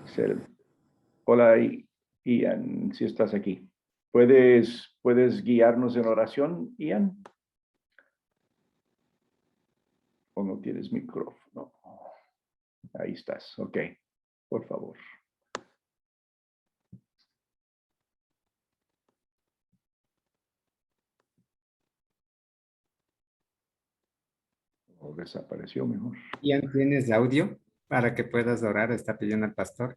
Excel. Hola, Ian, si estás aquí. ¿Puedes guiarnos en oración, Ian? ¿O no tienes micrófono? Ahí estás, ok. Por favor. O desapareció mejor. Ian, ¿tienes audio para que puedas orar? Está pidiendo al pastor.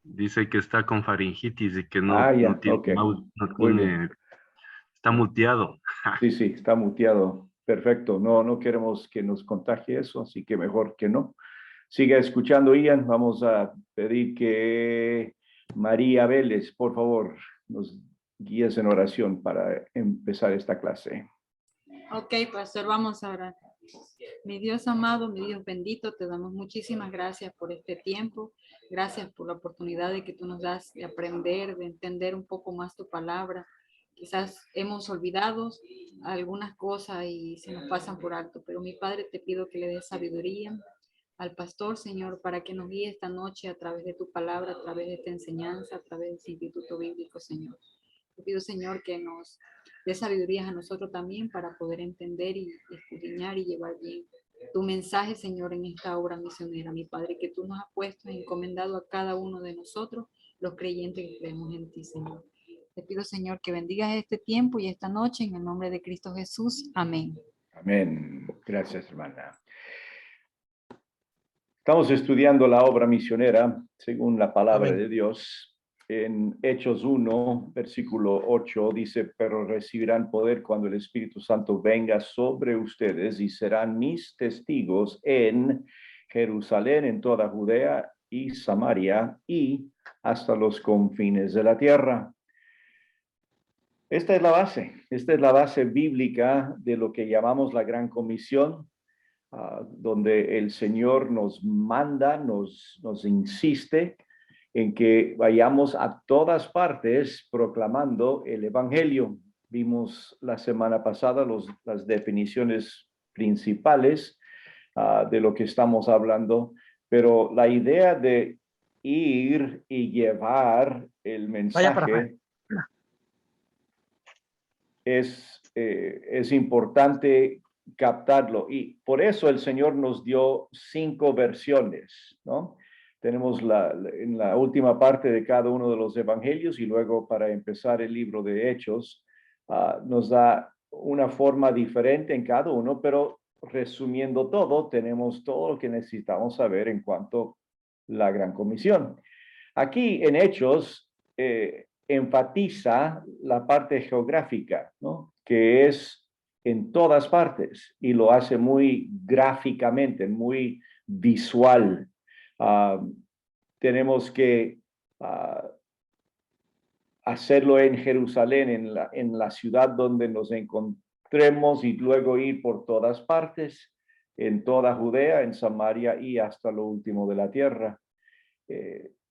Dice que está con faringitis y que Ya, no tiene ok. no Muy bien. tiene, está muteado. Sí, está muteado. Perfecto. No queremos que nos contagie eso, así que mejor que no. Siga escuchando, Ian. Vamos a pedir que María Vélez, por favor, nos guíes en oración para empezar esta clase. Ok, pastor, vamos a orar. Mi Dios amado, mi Dios bendito, te damos muchísimas gracias por este tiempo. Gracias por la oportunidad de que tú nos das de aprender, de entender un poco más tu palabra. Quizás hemos olvidado algunas cosas y se nos pasan por alto, pero mi Padre, te pido que le des sabiduría al pastor, Señor, para que nos guíe esta noche a través de tu palabra, a través de esta enseñanza, a través de este instituto bíblico, Señor. Te pido, Señor, que nos dé sabiduría a nosotros también para poder entender y escudriñar y llevar bien tu mensaje, Señor, en esta obra misionera, mi Padre, que tú nos has puesto y encomendado a cada uno de nosotros, los creyentes que creemos en ti, Señor. Te pido, Señor, que bendigas este tiempo y esta noche en el nombre de Cristo Jesús. Amén. Amén. Gracias, hermana. Estamos estudiando la obra misionera según la palabra de Dios. En Hechos 1, versículo 8, dice, pero recibirán poder cuando el Espíritu Santo venga sobre ustedes y serán mis testigos en Jerusalén, en toda Judea y Samaria y hasta los confines de la tierra. Esta es la base bíblica de lo que llamamos la Gran Comisión, donde el Señor nos manda, nos insiste en que vayamos a todas partes proclamando el Evangelio. Vimos la semana pasada las definiciones principales de lo que estamos hablando, pero la idea de ir y llevar el mensaje es importante captarlo, y por eso el Señor nos dio 5 versiones, ¿no? Tenemos en la última parte de cada uno de los evangelios, y luego para empezar el libro de Hechos, nos da una forma diferente en cada uno, pero resumiendo todo, tenemos todo lo que necesitamos saber en cuanto a la Gran Comisión. Aquí en Hechos, enfatiza la parte geográfica, ¿no? Que es en todas partes, y lo hace muy gráficamente, muy visual. Tenemos que hacerlo en Jerusalén, en la ciudad donde nos encontremos, y luego ir por todas partes, en toda Judea, en Samaria y hasta lo último de la tierra.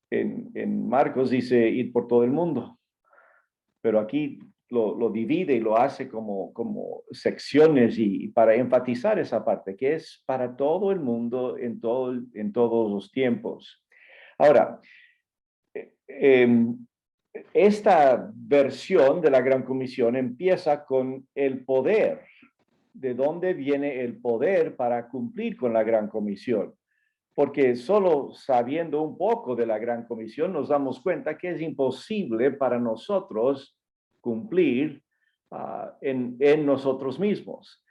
En Marcos dice ir por todo el mundo, pero aquí lo divide y lo hace como secciones, y para enfatizar esa parte, que es para todo el mundo en todos los tiempos. Ahora, esta versión de la Gran Comisión empieza con el poder. ¿De dónde viene el poder para cumplir con la Gran Comisión? Porque solo sabiendo un poco de la Gran Comisión nos damos cuenta que es imposible para nosotros cumplir en nosotros mismos.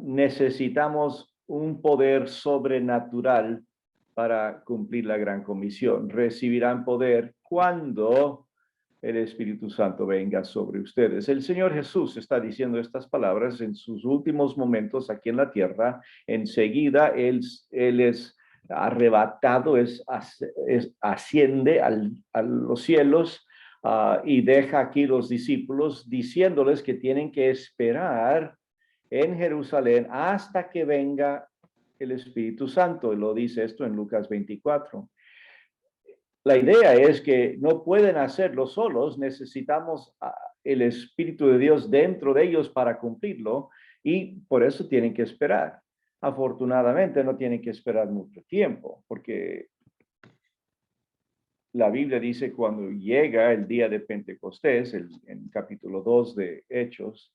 Necesitamos un poder sobrenatural para cumplir la Gran Comisión. Recibirán poder cuando el Espíritu Santo venga sobre ustedes. El Señor Jesús está diciendo estas palabras en sus últimos momentos aquí en la tierra. Enseguida Él es arrebatado, asciende a los cielos, y deja aquí los discípulos diciéndoles que tienen que esperar en Jerusalén hasta que venga el Espíritu Santo. Y lo dice esto en Lucas 24. La idea es que no pueden hacerlo solos, necesitamos el Espíritu de Dios dentro de ellos para cumplirlo, y por eso tienen que esperar. Afortunadamente no tienen que esperar mucho tiempo, porque la Biblia dice cuando llega el día de Pentecostés, en capítulo 2 de Hechos,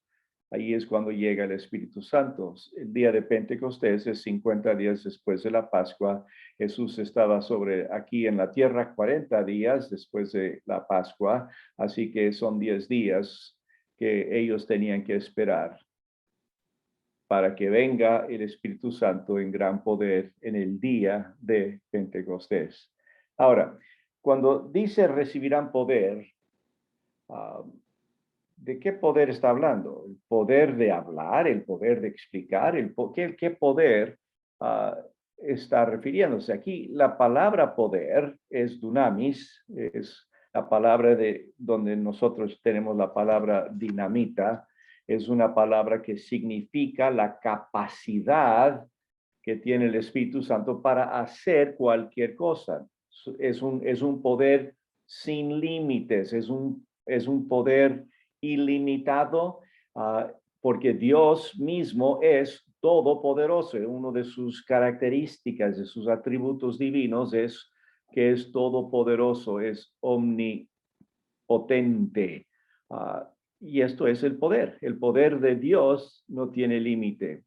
ahí es cuando llega el Espíritu Santo. El día de Pentecostés es 50 días después de la Pascua. Jesús estaba aquí en la tierra 40 días después de la Pascua, así que son 10 días que ellos tenían que esperar para que venga el Espíritu Santo en gran poder en el día de Pentecostés. Ahora, cuando dice recibirán poder, ¿de qué poder está hablando? ¿El poder de hablar, el poder de explicar? ¿Qué poder está refiriéndose? Aquí la palabra poder es dunamis, es la palabra de donde nosotros tenemos la palabra dinamita, es una palabra que significa la capacidad que tiene el Espíritu Santo para hacer cualquier cosa. Es un poder sin límites, es un poder ilimitado, porque Dios mismo es todopoderoso. Una de sus características, de sus atributos divinos es que es todopoderoso, es omnipotente. Y esto es el poder. El poder de Dios no tiene límite.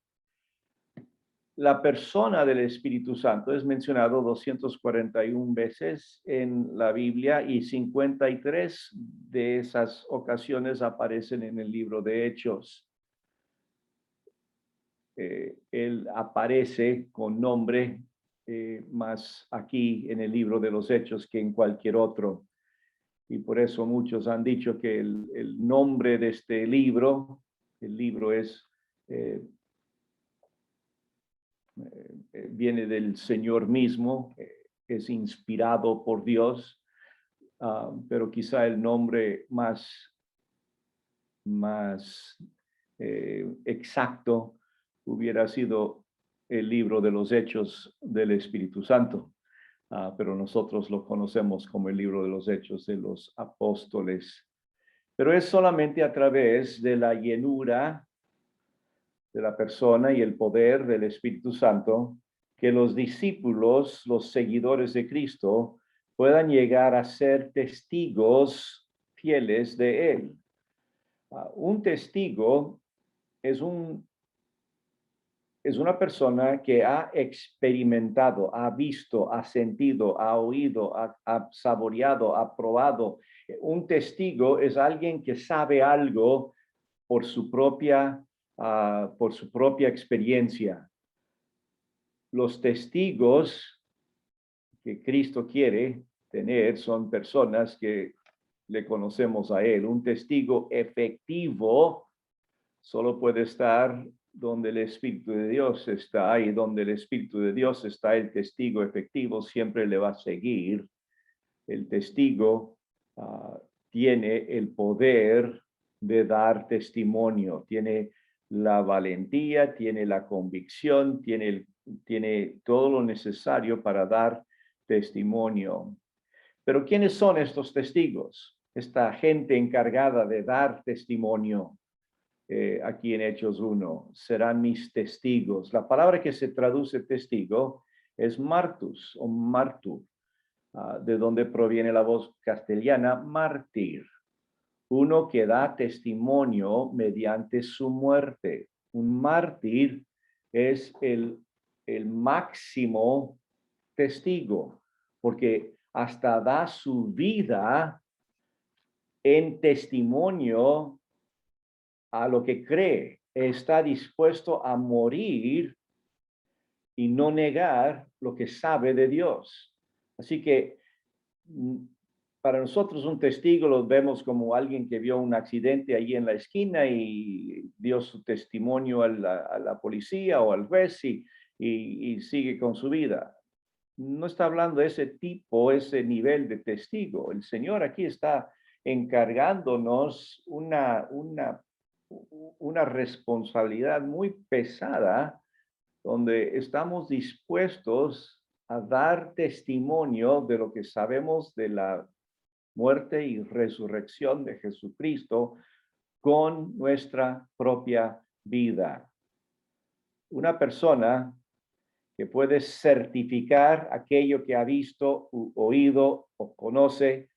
La persona del Espíritu Santo es mencionado 241 veces en la Biblia y 53 de esas ocasiones aparecen en el libro de Hechos. Él aparece con nombre más aquí en el libro de los Hechos que en cualquier otro. Y por eso muchos han dicho que el nombre de este libro, el libro es... viene del Señor mismo, es inspirado por Dios, pero quizá el nombre más exacto hubiera sido el libro de los Hechos del Espíritu Santo, pero nosotros lo conocemos como el libro de los Hechos de los Apóstoles. Pero es solamente a través de la llenura de la persona y el poder del Espíritu Santo que los discípulos, los seguidores de Cristo, puedan llegar a ser testigos fieles de Él. Un testigo es una persona que ha experimentado, ha visto, ha sentido, ha oído, ha saboreado, ha probado. Un testigo es alguien que sabe algo por su propia experiencia. Los testigos que Cristo quiere tener son personas que le conocemos a Él. Un testigo efectivo solo puede estar donde el Espíritu de Dios está, y donde el Espíritu de Dios está, el testigo efectivo siempre le va a seguir. El testigo tiene el poder de dar testimonio, tiene la valentía, tiene la convicción, tiene todo lo necesario para dar testimonio. Pero ¿quiénes son estos testigos? Esta gente encargada de dar testimonio. Aquí en Hechos 1, serán mis testigos. La palabra que se traduce testigo es martus o martur, de donde proviene la voz castellana mártir, uno que da testimonio mediante su muerte. Un mártir es el máximo testigo, porque hasta da su vida en testimonio a lo que cree, está dispuesto a morir y no negar lo que sabe de Dios. Así que para nosotros un testigo lo vemos como alguien que vio un accidente allí en la esquina y dio su testimonio a la policía o al juez y sigue con su vida. No está hablando de ese tipo, ese nivel de testigo. El Señor aquí está encargándonos una responsabilidad muy pesada, donde estamos dispuestos a dar testimonio de lo que sabemos de la muerte y resurrección de Jesucristo con nuestra propia vida. Una persona que puede certificar aquello que ha visto, oído o conoce.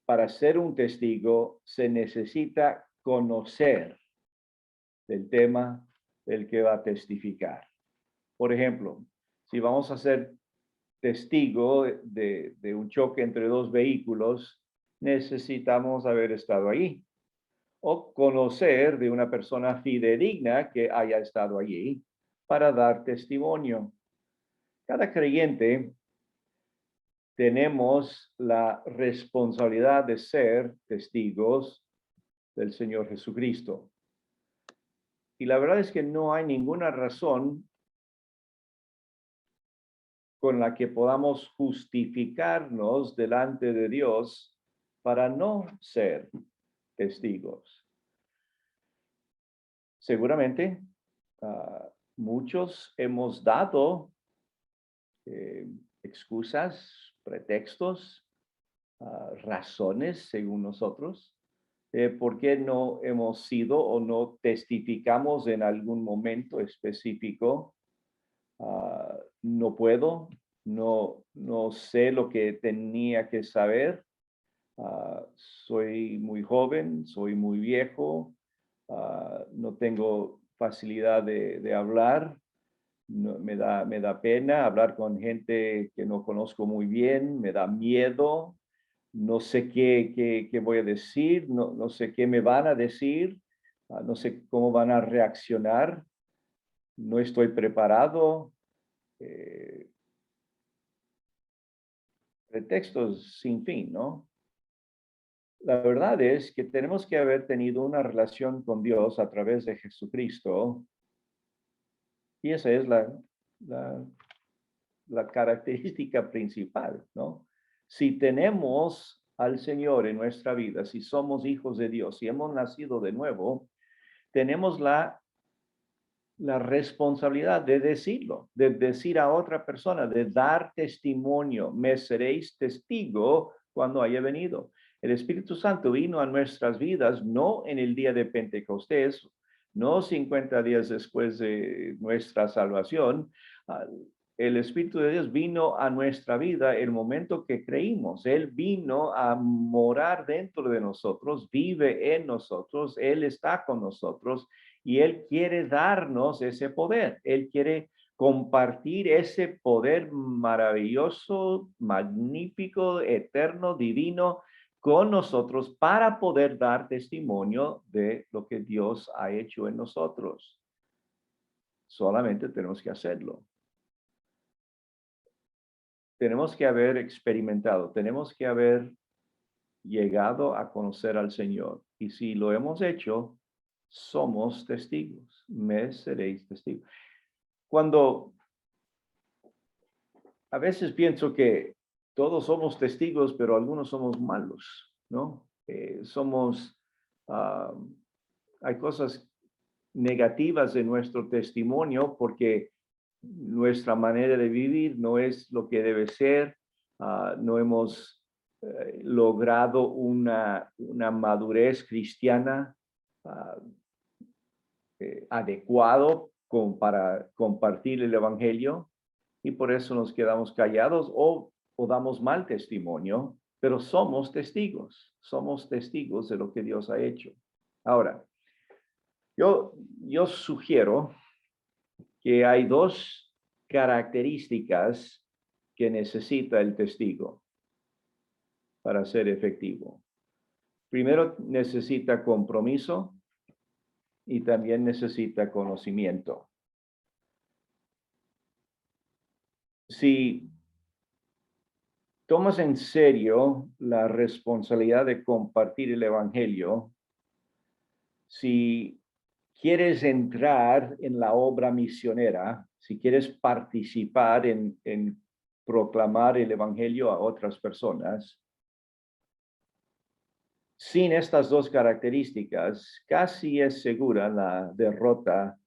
Para ser un testigo se necesita conocer el tema del que va a testificar. Por ejemplo, si vamos a ser testigo de un choque entre dos vehículos, necesitamos haber estado allí o conocer de una persona fidedigna que haya estado allí para dar testimonio. Cada creyente tenemos la responsabilidad de ser testigos del Señor Jesucristo. Y la verdad es que no hay ninguna razón con la que podamos justificarnos delante de Dios para no ser testigos. Seguramente muchos hemos dado excusas, pretextos, razones según nosotros, por qué no hemos sido o no testificamos en algún momento específico. No puedo, no sé lo que tenía que saber. Soy muy joven, soy muy viejo, no tengo facilidad de hablar. No, me da pena hablar con gente que no conozco muy bien, me da miedo, no sé qué voy a decir, no sé qué me van a decir, no sé cómo van a reaccionar, no estoy preparado. Pretextos sin fin, ¿no? La verdad es que tenemos que haber tenido una relación con Dios a través de Jesucristo, y esa es la característica principal, ¿no? Si tenemos al Señor en nuestra vida, si somos hijos de Dios, si hemos nacido de nuevo, tenemos la responsabilidad de decirlo, de decir a otra persona, de dar testimonio. Me seréis testigo cuando haya venido. El Espíritu Santo vino a nuestras vidas no en el día de Pentecostés, no 50 días después de nuestra salvación. El Espíritu de Dios vino a nuestra vida el momento que creímos. Él vino a morar dentro de nosotros, vive en nosotros, Él está con nosotros y Él quiere darnos ese poder. Él quiere compartir ese poder maravilloso, magnífico, eterno, divino con nosotros para poder dar testimonio de lo que Dios ha hecho en nosotros. Solamente tenemos que hacerlo. Tenemos que haber experimentado, tenemos que haber llegado a conocer al Señor. Y si lo hemos hecho, somos testigos. Me seréis testigos. Cuando a veces pienso que todos somos testigos, pero algunos somos malos, ¿no? Hay cosas negativas de nuestro testimonio porque nuestra manera de vivir no es lo que debe ser. No hemos logrado una madurez cristiana adecuado para compartir el evangelio, y por eso nos quedamos callados o damos mal testimonio, pero somos testigos de lo que Dios ha hecho. Ahora, yo sugiero que hay dos características que necesita el testigo para ser efectivo. Primero, necesita compromiso y también necesita conocimiento. Si tomas en serio la responsabilidad de compartir el evangelio, si quieres entrar en la obra misionera, si quieres participar en proclamar el evangelio a otras personas, sin estas dos características, casi es segura la derrota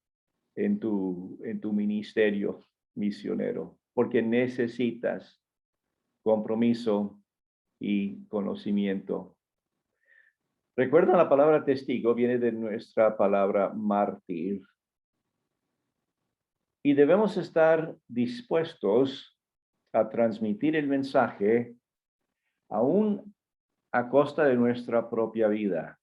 en tu ministerio misionero, porque necesitas compromiso y conocimiento. Recuerda, la palabra testigo viene de nuestra palabra mártir. Y debemos estar dispuestos a transmitir el mensaje aún a costa de nuestra propia vida.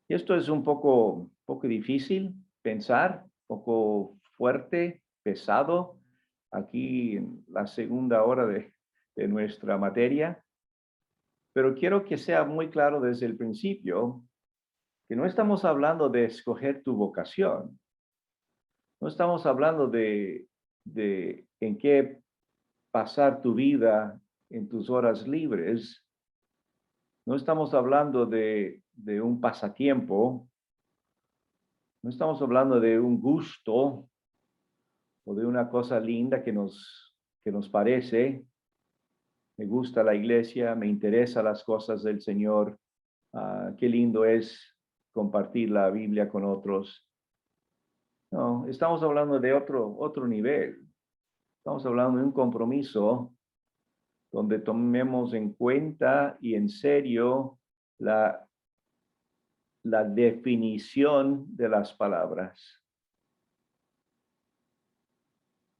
Y esto es un poco difícil pensar, un poco fuerte, pesado, aquí en la segunda hora de nuestra materia. Pero quiero que sea muy claro desde el principio que no estamos hablando de escoger tu vocación. No estamos hablando de en qué pasar tu vida en tus horas libres. No estamos hablando de un pasatiempo. No estamos hablando de un gusto o de una cosa linda que nos parece. Me gusta la iglesia, me interesan las cosas del Señor. Qué lindo es compartir la Biblia con otros. No, estamos hablando de otro nivel. Estamos hablando de un compromiso donde tomemos en cuenta y en serio la definición de las palabras.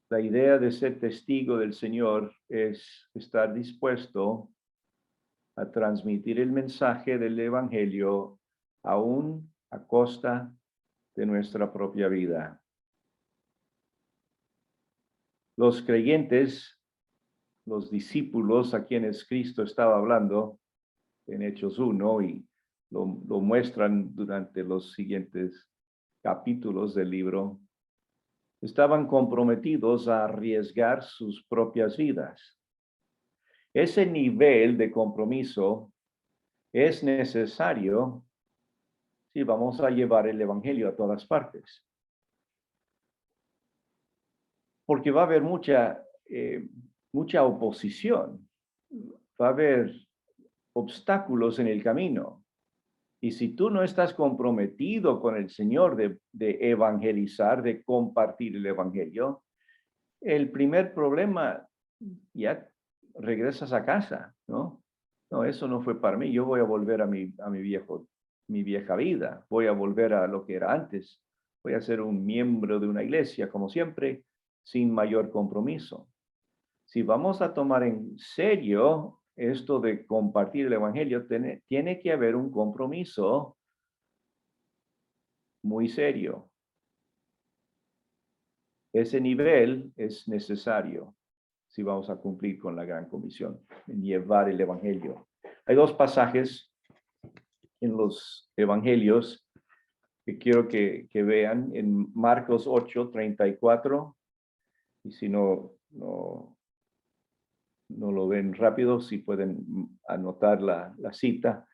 La idea de ser testigo del Señor es estar dispuesto a transmitir el mensaje del Evangelio aún a costa de nuestra propia vida. Los creyentes, los discípulos a quienes Cristo estaba hablando en Hechos 1 y lo muestran durante los siguientes capítulos del libro, estaban comprometidos a arriesgar sus propias vidas. Ese nivel de compromiso es necesario si vamos a llevar el evangelio a todas partes. Porque va a haber mucha oposición, va a haber obstáculos en el camino. Y si tú no estás comprometido con el Señor de evangelizar, de compartir el evangelio, el primer problema, ya regresas a casa, ¿no? No, eso no fue para mí. Yo voy a volver a mi vieja vida. Voy a volver a lo que era antes. Voy a ser un miembro de una iglesia, como siempre, sin mayor compromiso. Si vamos a tomar en serio esto de compartir el evangelio, tiene que haber un compromiso muy serio. Ese nivel es necesario si vamos a cumplir con la gran comisión, en llevar el evangelio. Hay dos pasajes en los evangelios que quiero que vean, en Marcos 8:34, y si no lo ven rápido, si pueden anotar la cita.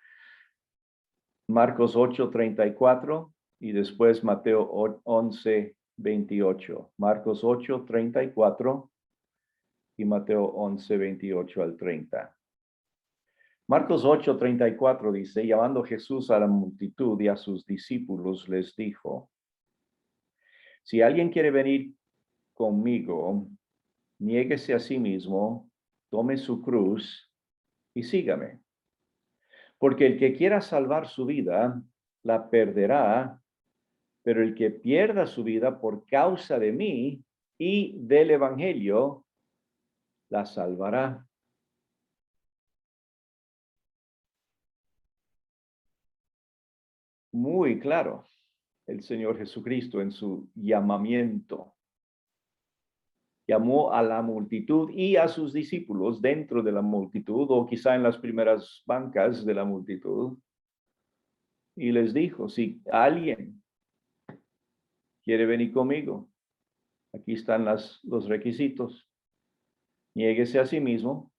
Marcos 8:34 y después Mateo 11:28. Marcos 8:34 y Mateo 11:28 al 30. Marcos 8:34 dice, llamando Jesús a la multitud y a sus discípulos, les dijo, si alguien quiere venir conmigo, niéguese a sí mismo, tome su cruz y sígame. Porque el que quiera salvar su vida, la perderá, pero el que pierda su vida por causa de mí y del evangelio, la salvará. Muy claro el Señor Jesucristo en su llamamiento. Llamó a la multitud y a sus discípulos dentro de la multitud, o quizá en las primeras bancas de la multitud, y les dijo, si alguien quiere venir conmigo, aquí están los requisitos. Niéguese a sí mismo,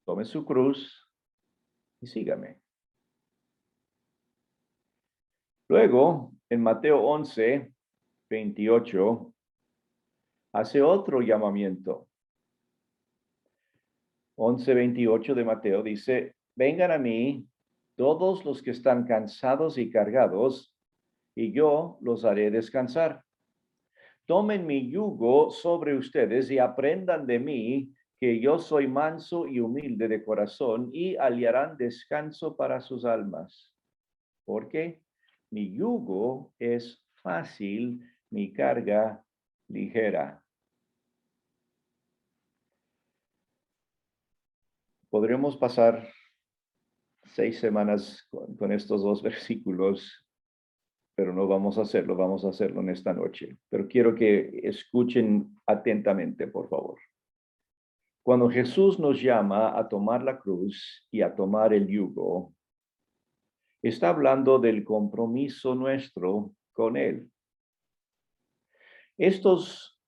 tome su cruz y sígame. Luego, en Mateo 11:28, hace otro llamamiento. 11:28 de Mateo dice, vengan a mí todos los que están cansados y cargados, y yo los haré descansar. Tomen mi yugo sobre ustedes y aprendan de mí, que yo soy manso y humilde de corazón, y hallarán descanso para sus almas. Porque mi yugo es fácil mi carga ligera. Podremos pasar 6 semanas con estos 2 versículos, pero no vamos a hacerlo en esta noche. Pero quiero que escuchen atentamente, por favor. Cuando Jesús nos llama a tomar la cruz y a tomar el yugo, está hablando del compromiso nuestro con Él. Estas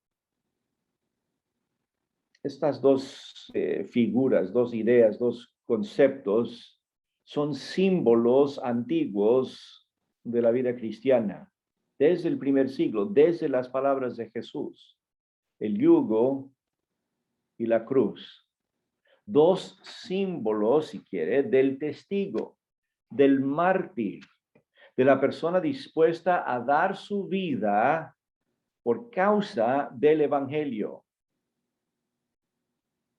2 figuras, 2 ideas, 2 conceptos son símbolos antiguos de la vida cristiana, desde el primer siglo, desde las palabras de Jesús, el yugo y la cruz. 2 símbolos, si quiere, del testigo, del mártir, de la persona dispuesta a dar su vida por causa del evangelio.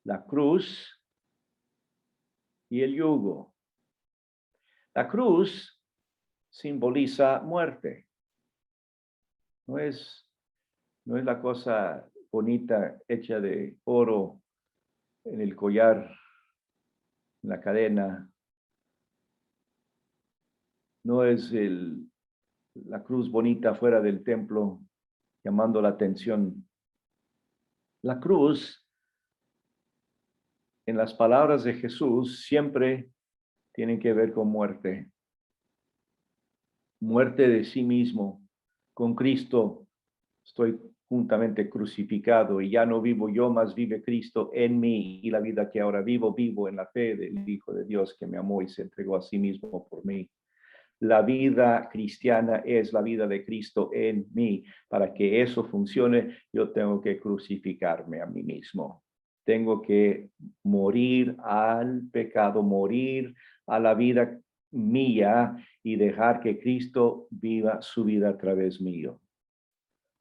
La cruz y el yugo. La cruz simboliza muerte. No es la cosa bonita hecha de oro en el collar, en la cadena. No es la cruz bonita fuera del templo llamando la atención. La cruz, en las palabras de Jesús, siempre tiene que ver con muerte. Muerte de sí mismo. Con Cristo estoy juntamente crucificado y ya no vivo yo, mas vive Cristo en mí, y la vida que ahora vivo en la fe del Hijo de Dios que me amó y se entregó a sí mismo por mí. La vida cristiana es la vida de Cristo en mí. Para que eso funcione, yo tengo que crucificarme a mí mismo. Tengo que morir al pecado, morir a la vida mía y dejar que Cristo viva su vida a través mío.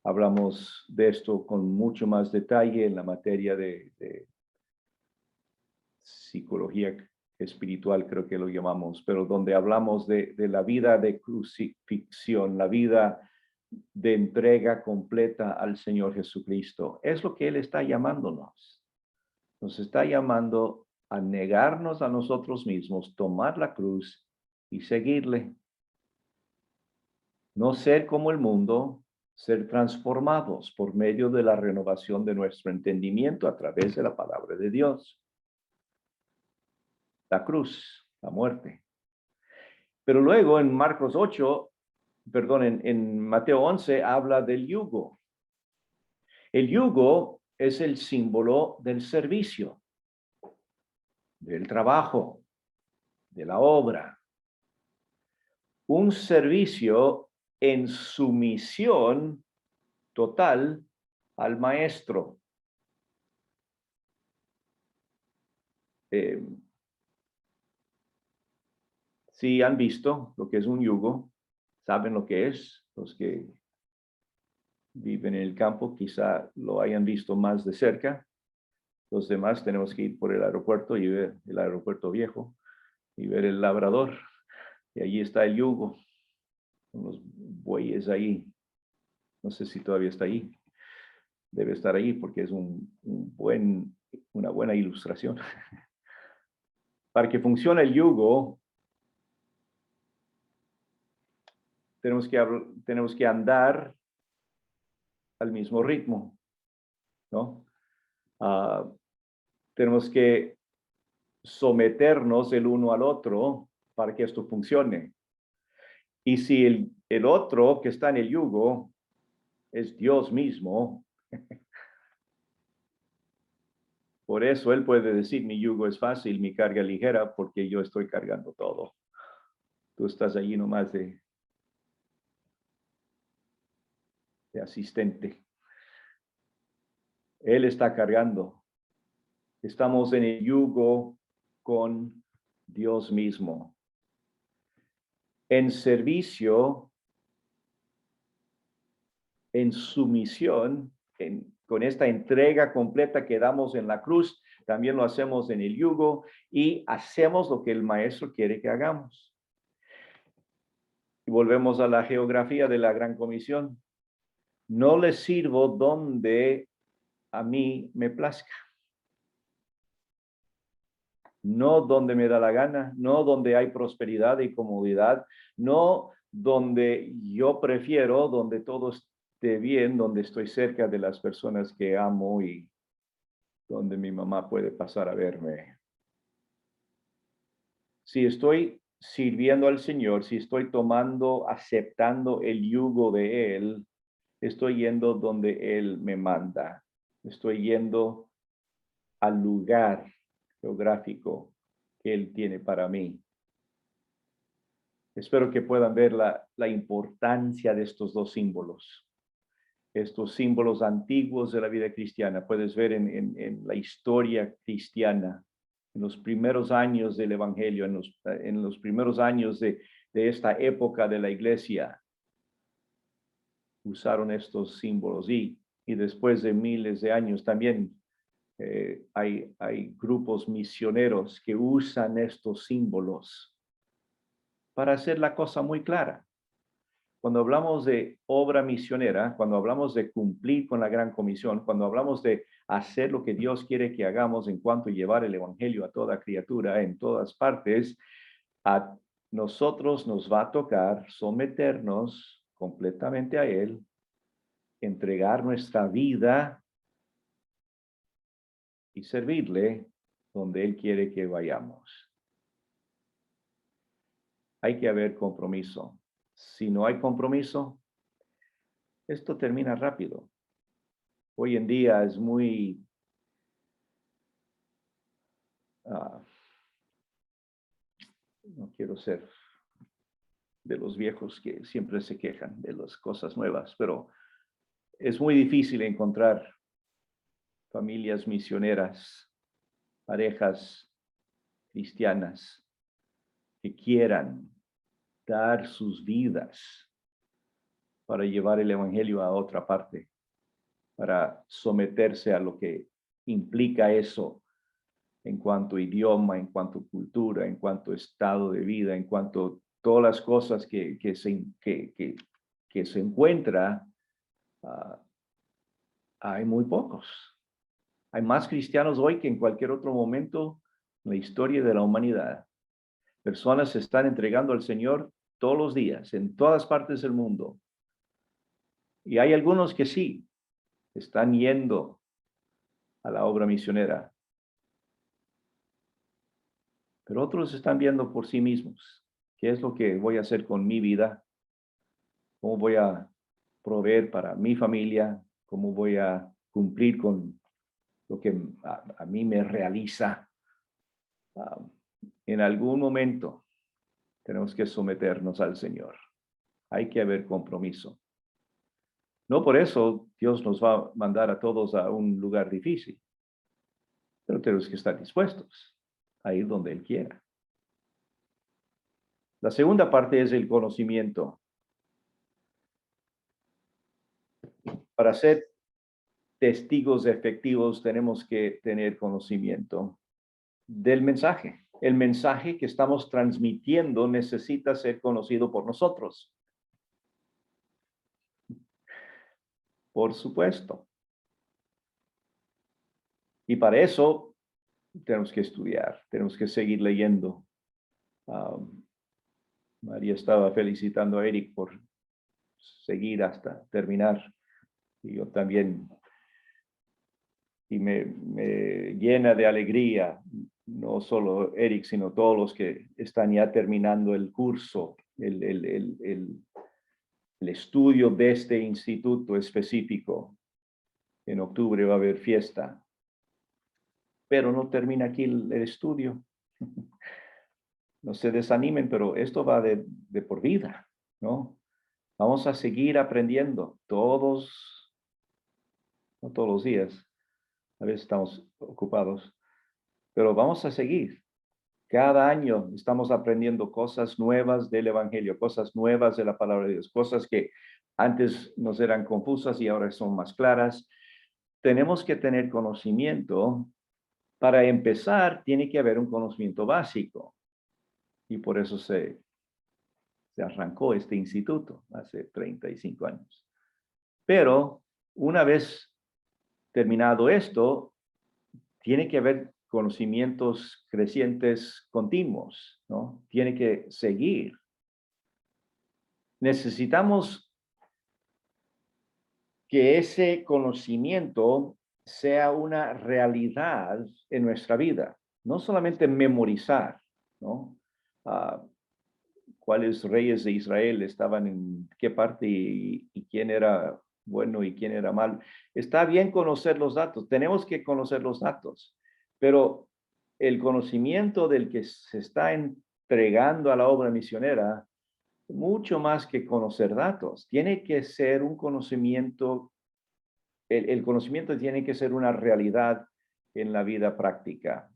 Hablamos de esto con mucho más detalle en la materia de psicología espiritual, creo que lo llamamos, pero donde hablamos de la vida de crucifixión, la vida de entrega completa al Señor Jesucristo. Es lo que Él está llamándonos. Nos está llamando a negarnos a nosotros mismos, tomar la cruz y seguirle. No ser como el mundo, ser transformados por medio de la renovación de nuestro entendimiento a través de la palabra de Dios. La cruz, la muerte. Pero luego en Marcos 8, en Mateo 11 habla del yugo. El yugo es el símbolo del servicio, del trabajo, de la obra. Un servicio en sumisión total al maestro. Si han visto lo que es un yugo, saben lo que es. Los que viven en el campo quizá lo hayan visto más de cerca. Los demás tenemos que ir por el aeropuerto y ver el aeropuerto viejo y ver el labrador. Y allí está el yugo, unos bueyes ahí. No sé si todavía está ahí. Debe estar ahí porque es una buena ilustración. Para que funcione el yugo, tenemos que andar al mismo ritmo, ¿no? Tenemos que someternos el uno al otro para que esto funcione. Y si el otro que está en el yugo es Dios mismo, por eso Él puede decir, mi yugo es fácil, mi carga ligera, porque yo estoy cargando todo. Tú estás allí nomás de asistente. Él está cargando. Estamos en el yugo con Dios mismo. En servicio, en sumisión, con esta entrega completa que damos en la cruz, también lo hacemos en el yugo y hacemos lo que el maestro quiere que hagamos. Y volvemos a la geografía de la Gran Comisión. No les sirvo donde a mí me plazca. No donde me da la gana, no donde hay prosperidad y comodidad, no donde yo prefiero, donde todo esté bien, donde estoy cerca de las personas que amo y donde mi mamá puede pasar a verme. Si estoy sirviendo al Señor, si estoy aceptando el yugo de Él, estoy yendo donde Él me manda. Estoy yendo al lugar geográfico que Él tiene para mí. Espero que puedan ver la importancia de estos dos símbolos. Estos símbolos antiguos de la vida cristiana. Puedes ver en la historia cristiana, en los primeros años del Evangelio, en los primeros años de esta época de la iglesia, usaron estos símbolos y después de miles de años también hay grupos misioneros que usan estos símbolos para hacer la cosa muy clara. Cuando hablamos de obra misionera, cuando hablamos de cumplir con la gran comisión, cuando hablamos de hacer lo que Dios quiere que hagamos en cuanto a llevar el evangelio a toda criatura en todas partes, a nosotros nos va a tocar someternos completamente a Él, entregar nuestra vida y servirle donde Él quiere que vayamos. Hay que haber compromiso. Si no hay compromiso, esto termina rápido. Hoy en día es muy no quiero ser de los viejos que siempre se quejan de las cosas nuevas, pero es muy difícil encontrar familias misioneras, parejas cristianas que quieran dar sus vidas para llevar el evangelio a otra parte, para someterse a lo que implica eso en cuanto a idioma, en cuanto a cultura, en cuanto a estado de vida, en cuanto a todas las cosas que se encuentra, hay muy pocos. Hay más cristianos hoy que en cualquier otro momento en la historia de la humanidad. Personas se están entregando al Señor todos los días, en todas partes del mundo. Y hay algunos que sí, están yendo a la obra misionera. Pero otros están viendo por sí mismos. ¿Qué es lo que voy a hacer con mi vida? ¿Cómo voy a proveer para mi familia? ¿Cómo voy a cumplir con lo que a mí me realiza? En algún momento tenemos que someternos al Señor. Hay que haber compromiso. No por eso Dios nos va a mandar a todos a un lugar difícil, pero tenemos que estar dispuestos a ir donde Él quiera. La segunda parte es el conocimiento. Para ser testigos efectivos tenemos que tener conocimiento del mensaje. El mensaje que estamos transmitiendo necesita ser conocido por nosotros. Por supuesto. Y para eso tenemos que estudiar, tenemos que seguir leyendo. María estaba felicitando a Eric por seguir hasta terminar. Y yo también. Y me llena de alegría, no solo Eric, sino todos los que están ya terminando el curso, el estudio de este instituto específico. En octubre va a haber fiesta. Pero no termina aquí el estudio. No se desanimen, pero esto va de por vida, ¿no? Vamos a seguir aprendiendo todos, no todos los días. A veces estamos ocupados, pero vamos a seguir. Cada año estamos aprendiendo cosas nuevas del Evangelio, cosas nuevas de la palabra de Dios, cosas que antes nos eran confusas y ahora son más claras. Tenemos que tener conocimiento. Para empezar, tiene que haber un conocimiento básico. Y por eso se arrancó este instituto hace 35 años. Pero una vez terminado esto, tiene que haber conocimientos crecientes continuos, ¿no? Tiene que seguir. Necesitamos que ese conocimiento sea una realidad en nuestra vida, no solamente memorizar, ¿no? Cuáles reyes de Israel estaban en qué parte y quién era bueno y quién era malo. Está bien conocer los datos, tenemos que conocer los datos, pero el conocimiento del que se está entregando a la obra misionera, mucho más que conocer datos, tiene que ser un conocimiento, el conocimiento tiene que ser una realidad en la vida práctica.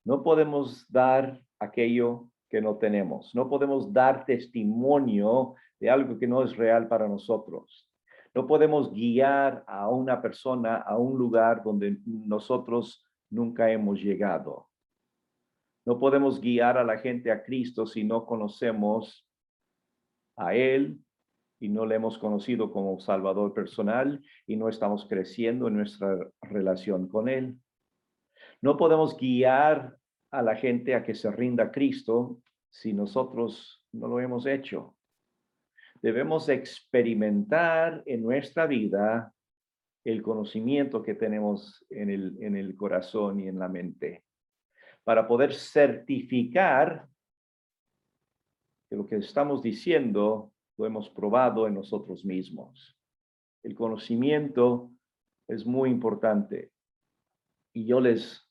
No podemos dar aquello que no tenemos. No podemos dar testimonio de algo que no es real para nosotros. No podemos guiar a una persona a un lugar donde nosotros nunca hemos llegado. No podemos guiar a la gente a Cristo si no conocemos a Él y no le hemos conocido como Salvador personal y no estamos creciendo en nuestra relación con Él. No podemos guiar a la gente a que se rinda a Cristo si nosotros no lo hemos hecho. Debemos experimentar en nuestra vida el conocimiento que tenemos en el corazón y en la mente para poder certificar que lo que estamos diciendo lo hemos probado en nosotros mismos. El conocimiento es muy importante y yo les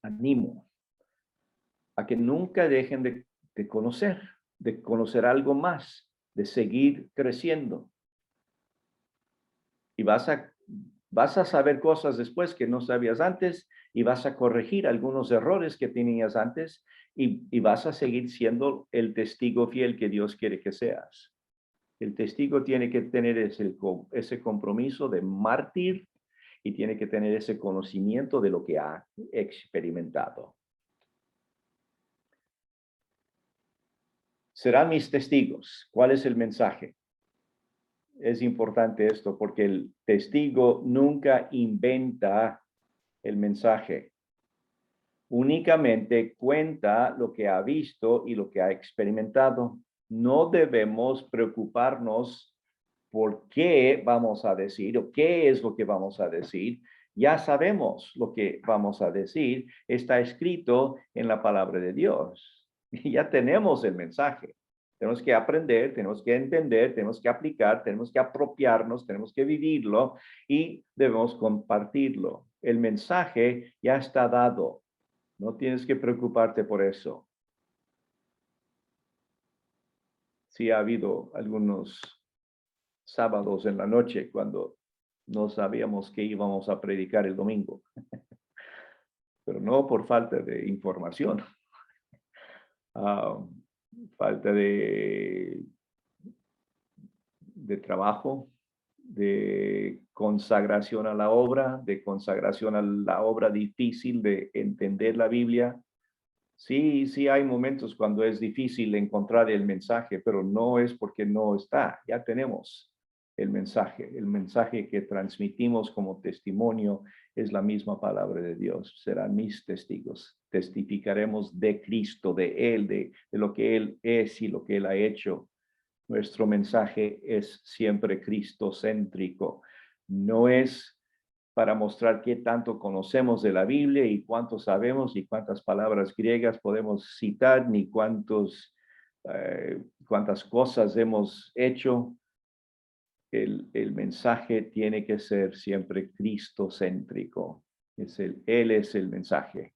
animo a que nunca dejen de conocer algo más, de seguir creciendo. Y vas a saber cosas después que no sabías antes y vas a corregir algunos errores que tenías antes y vas a seguir siendo el testigo fiel que Dios quiere que seas. El testigo tiene que tener ese compromiso de mártir y tiene que tener ese conocimiento de lo que ha experimentado. Serán mis testigos. ¿Cuál es el mensaje? Es importante esto porque el testigo nunca inventa el mensaje. Únicamente cuenta lo que ha visto y lo que ha experimentado. No debemos preocuparnos por qué vamos a decir o qué es lo que vamos a decir. Ya sabemos lo que vamos a decir. Está escrito en la palabra de Dios. Y ya tenemos el mensaje. Tenemos que aprender, tenemos que entender, tenemos que aplicar, tenemos que apropiarnos, tenemos que vivirlo y debemos compartirlo. El mensaje ya está dado. No tienes que preocuparte por eso. Sí ha habido algunos sábados en la noche cuando no sabíamos qué íbamos a predicar el domingo, pero no por falta de información, falta de trabajo, de consagración a la obra, de consagración a la obra difícil de entender la Biblia. Sí hay momentos cuando es difícil encontrar el mensaje, pero no es porque no está. Ya tenemos el mensaje que transmitimos como testimonio es la misma palabra de Dios. Serán mis testigos. Testificaremos de Cristo, de Él, de lo que Él es y lo que Él ha hecho. Nuestro mensaje es siempre cristocéntrico. No es para mostrar qué tanto conocemos de la Biblia y cuánto sabemos y cuántas palabras griegas podemos citar, ni cuántas cosas hemos hecho. El mensaje tiene que ser siempre cristocéntrico. Él es el mensaje.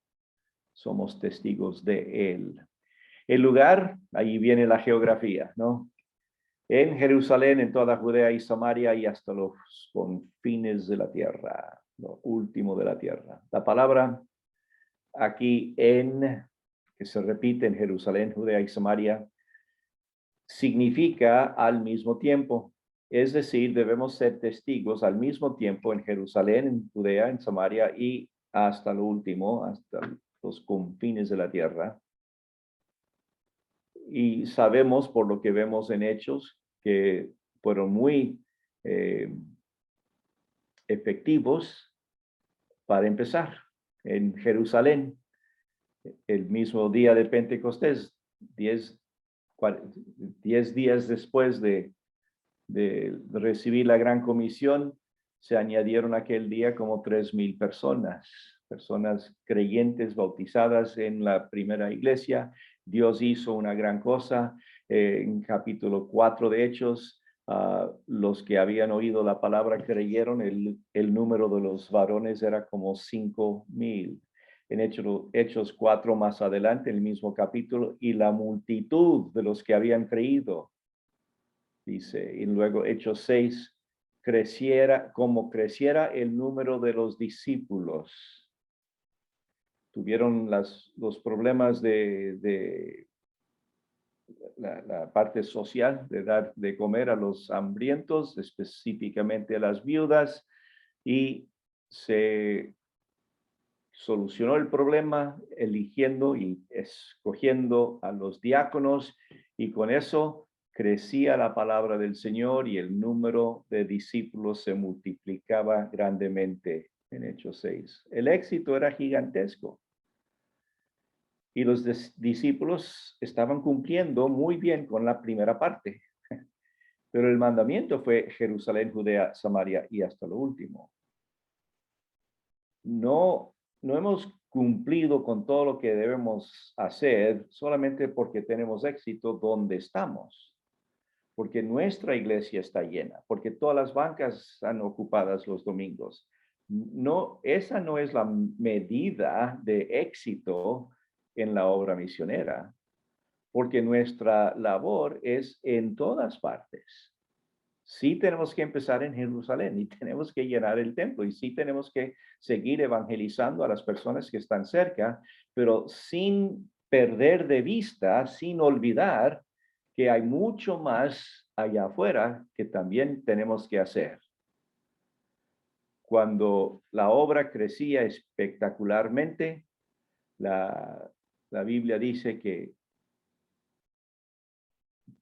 Somos testigos de Él. El lugar, ahí viene la geografía, ¿no? En Jerusalén, en toda Judea y Samaria y hasta los confines de la tierra, lo último de la tierra. La palabra aquí que se repite en Jerusalén, Judea y Samaria, significa al mismo tiempo. Es decir, debemos ser testigos al mismo tiempo en Jerusalén, en Judea, en Samaria y hasta lo último, hasta los confines de la tierra. Y sabemos por lo que vemos en Hechos que fueron muy efectivos para empezar en Jerusalén. El mismo día de Pentecostés, 10 días después de recibir la gran comisión, se añadieron aquel día como 3,000 personas creyentes bautizadas en la primera iglesia. Dios hizo una gran cosa. En capítulo 4 de Hechos, los que habían oído la palabra creyeron. El número de los varones era como 5,000. En Hechos 4 más adelante, el mismo capítulo, y la multitud de los que habían creído, dice, y luego Hechos 6, creciera el número de los discípulos. Tuvieron los problemas de la parte social, de dar de comer a los hambrientos, específicamente a las viudas, y se solucionó el problema eligiendo y escogiendo a los diáconos, y con eso crecía la palabra del Señor y el número de discípulos se multiplicaba grandemente en Hechos 6. El éxito era gigantesco. Y los discípulos estaban cumpliendo muy bien con la primera parte. Pero el mandamiento fue Jerusalén, Judea, Samaria y hasta lo último. No hemos cumplido con todo lo que debemos hacer solamente porque tenemos éxito donde estamos. Porque nuestra iglesia está llena, porque todas las bancas están ocupadas los domingos. No, esa no es la medida de éxito en la obra misionera, porque nuestra labor es en todas partes. Sí tenemos que empezar en Jerusalén y tenemos que llenar el templo y sí tenemos que seguir evangelizando a las personas que están cerca, pero sin perder de vista, sin olvidar que hay mucho más allá afuera que también tenemos que hacer. Cuando la obra crecía espectacularmente, la Biblia dice que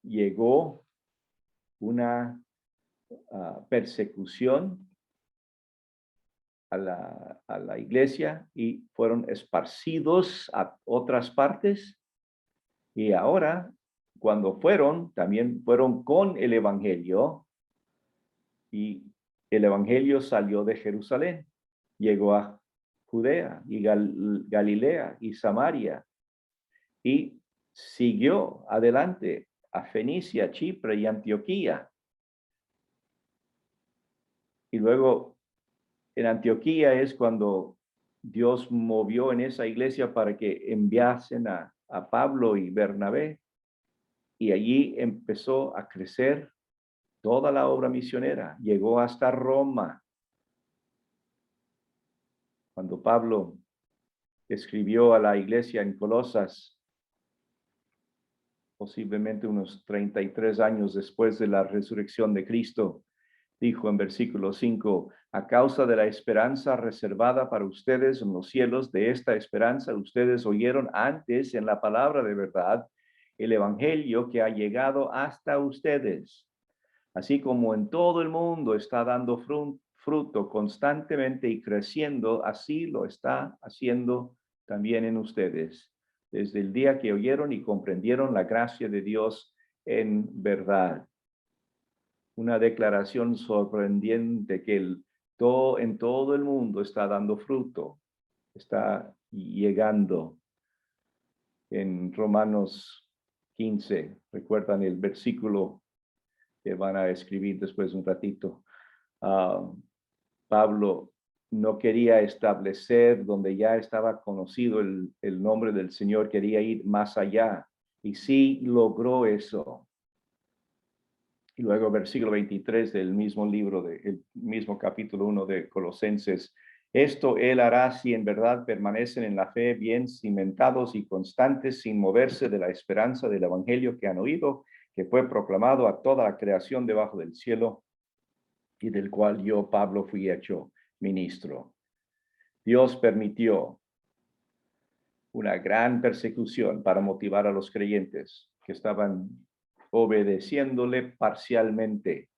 llegó una persecución a la iglesia y fueron esparcidos a otras partes. Y ahora, cuando también fueron con el evangelio, y el evangelio salió de Jerusalén, llegó a Judea y Galilea y Samaria, y siguió adelante a Fenicia, Chipre y Antioquía. Y luego en Antioquía es cuando Dios movió en esa iglesia para que enviasen a Pablo y Bernabé, y allí empezó a crecer toda la obra misionera. Llegó hasta Roma. Cuando Pablo escribió a la iglesia en Colosas, posiblemente unos 33 años después de la resurrección de Cristo, dijo en versículo 5, a causa de la esperanza reservada para ustedes en los cielos, de esta esperanza ustedes oyeron antes en la palabra de verdad, el evangelio que ha llegado hasta ustedes. Así como en todo el mundo está dando fruto constantemente y creciendo, así lo está haciendo también en ustedes, desde el día que oyeron y comprendieron la gracia de Dios en verdad. Una declaración sorprendente que en todo el mundo está dando fruto, está llegando. En Romanos 15, recuerdan el versículo que van a escribir después de un ratito. Pablo no quería establecer donde ya estaba conocido el nombre del Señor, quería ir más allá, y sí logró eso. Y luego versículo 23 del mismo libro, del mismo capítulo 1 de Colosenses. Esto él hará si en verdad permanecen en la fe bien cimentados y constantes, sin moverse de la esperanza del evangelio que han oído, que fue proclamado a toda la creación debajo del cielo y del cual yo, Pablo, fui hecho ministro. Dios permitió una gran persecución para motivar a los creyentes. que estaban obedeciéndole parcialmente.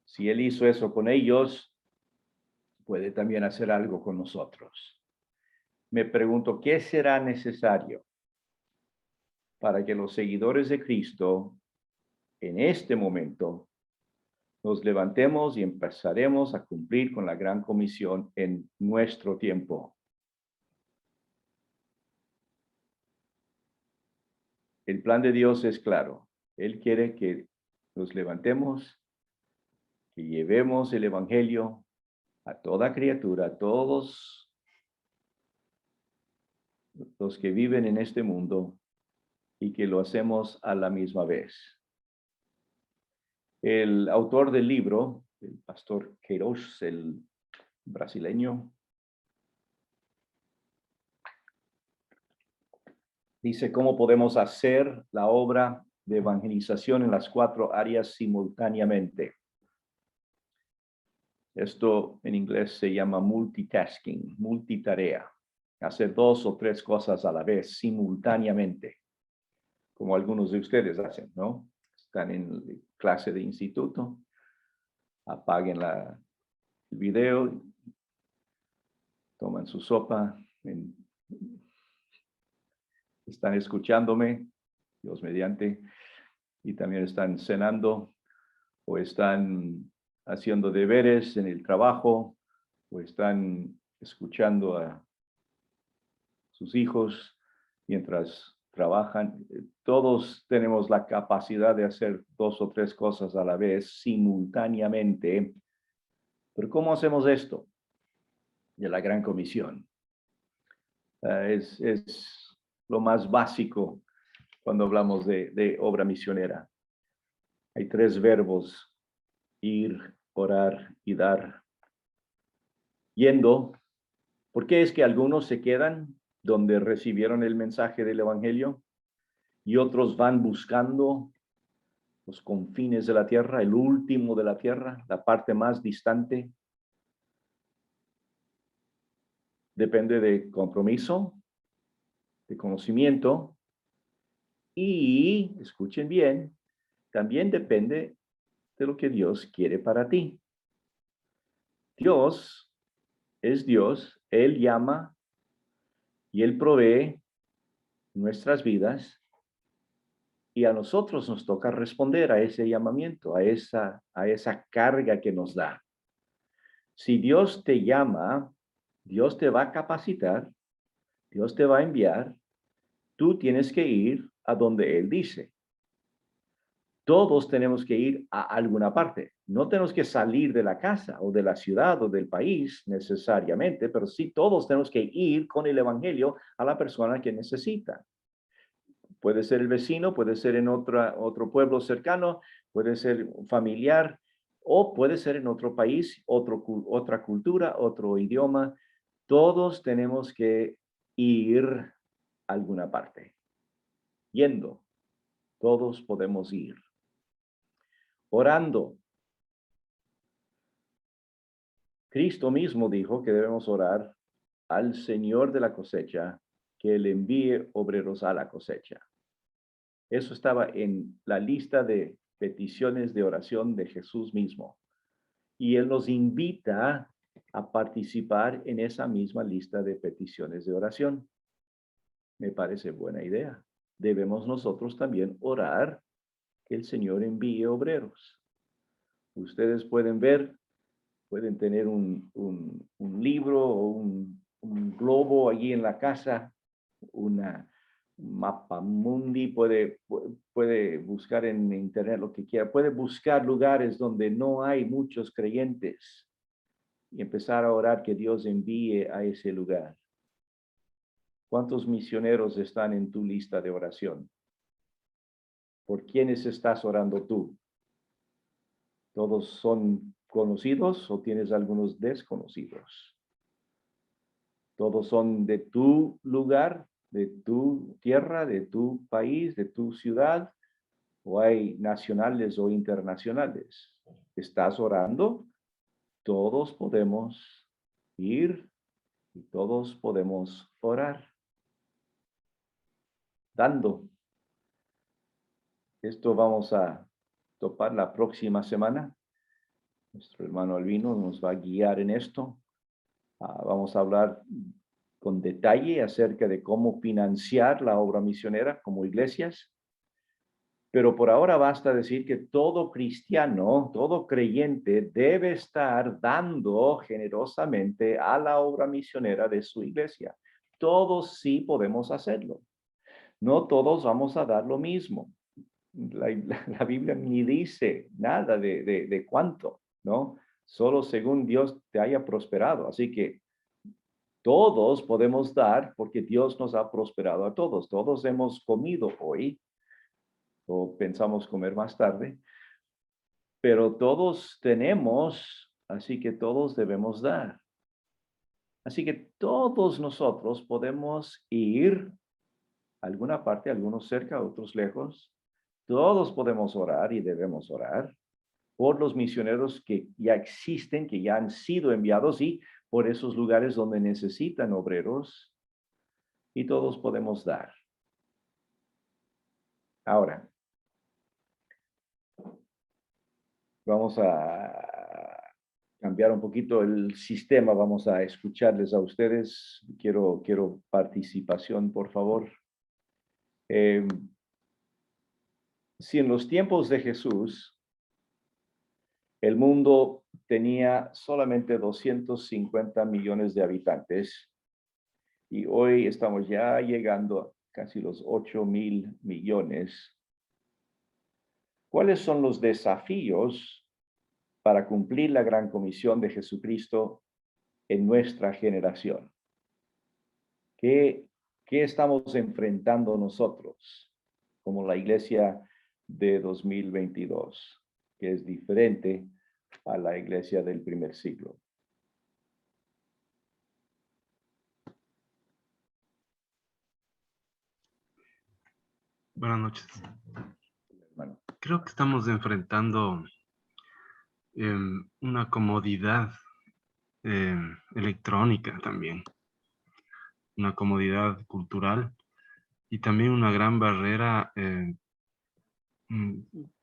Si Él hizo eso con ellos, puede también hacer algo con nosotros. Me pregunto, ¿qué será necesario para que los seguidores de Cristo en este momento nos levantemos y empezaremos a cumplir con la gran comisión en nuestro tiempo? El plan de Dios es claro. Él quiere que nos levantemos, que llevemos el evangelio a toda criatura, a todos los que viven en este mundo, y que lo hacemos a la misma vez. El autor del libro, el pastor Queiroz, el brasileño, dice cómo podemos hacer la obra de evangelización en las 4 áreas simultáneamente. Esto en inglés se llama multitasking, multitarea. Hacer 2 o 3 cosas a la vez, simultáneamente, como algunos de ustedes hacen, ¿no? Están en clase de instituto, apaguen el video, toman su sopa, están escuchándome, Dios mediante, y también están cenando, o están haciendo deberes en el trabajo, o están escuchando a sus hijos mientras trabajan. Todos tenemos la capacidad de hacer 2 o 3 cosas a la vez simultáneamente. Pero ¿cómo hacemos esto? De la gran comisión. Es lo más básico cuando hablamos de obra misionera. Hay 3 verbos: ir, orar y dar. Yendo. ¿Por qué es que algunos se quedan donde recibieron el mensaje del evangelio y otros van buscando los confines de la tierra, el último de la tierra, la parte más distante? Depende de compromiso, de conocimiento y, escuchen bien, también depende de lo que Dios quiere para ti. Dios es Dios, Él llama y Él provee nuestras vidas, y a nosotros nos toca responder a ese llamamiento, a esa carga que nos da. Si Dios te llama, Dios te va a capacitar, Dios te va a enviar, tú tienes que ir a donde Él dice. Todos tenemos que ir a alguna parte. No tenemos que salir de la casa o de la ciudad o del país necesariamente, pero sí todos tenemos que ir con el evangelio a la persona que necesita. Puede ser el vecino, puede ser en otro pueblo cercano, puede ser familiar, o puede ser en otro país, otra cultura, otro idioma. Todos tenemos que ir a alguna parte. Yendo, todos podemos ir. Orando. Cristo mismo dijo que debemos orar al Señor de la cosecha, que Él envíe obreros a la cosecha. Eso estaba en la lista de peticiones de oración de Jesús mismo. Y Él nos invita a participar en esa misma lista de peticiones de oración. Me parece buena idea. Debemos nosotros también orar que el Señor envíe obreros. Ustedes pueden ver, pueden tener un libro o un globo allí en la casa, un mapa mundi, puede buscar en internet lo que quiera, puede buscar lugares donde no hay muchos creyentes y empezar a orar que Dios envíe a ese lugar. ¿Cuántos misioneros están en tu lista de oración? ¿Por quiénes estás orando tú? ¿Todos son conocidos o tienes algunos desconocidos? ¿Todos son de tu lugar, de tu tierra, de tu país, de tu ciudad? ¿O hay nacionales o internacionales? ¿Estás orando? Todos podemos ir y todos podemos orar. Dando. Esto vamos a topar la próxima semana. Nuestro hermano Albino nos va a guiar en esto. Vamos a hablar con detalle acerca de cómo financiar la obra misionera como iglesias. Pero por ahora basta decir que todo cristiano, todo creyente debe estar dando generosamente a la obra misionera de su iglesia. Todos sí podemos hacerlo. No todos vamos a dar lo mismo. La Biblia ni dice nada de cuánto, ¿no? Solo según Dios te haya prosperado. Así que todos podemos dar porque Dios nos ha prosperado a todos. Todos hemos comido hoy o pensamos comer más tarde, pero todos tenemos, así que todos debemos dar. Así que todos nosotros podemos ir a alguna parte, algunos cerca, otros lejos. Todos podemos orar y debemos orar por los misioneros que ya existen, que ya han sido enviados y por esos lugares donde necesitan obreros. Y todos podemos dar. Ahora, vamos a cambiar un poquito el sistema. Vamos a escucharles a ustedes. Quiero participación, por favor. Si en los tiempos de Jesús el mundo tenía solamente 250 millones de habitantes y hoy estamos ya llegando a casi los 8,000 millones, ¿cuáles son los desafíos para cumplir la gran comisión de Jesucristo en nuestra generación? ¿Qué estamos enfrentando nosotros como la iglesia de 2022, que es diferente a la iglesia del primer siglo? Buenas noches. Hermano. Creo que estamos enfrentando una comodidad electrónica también, una comodidad cultural y también una gran barrera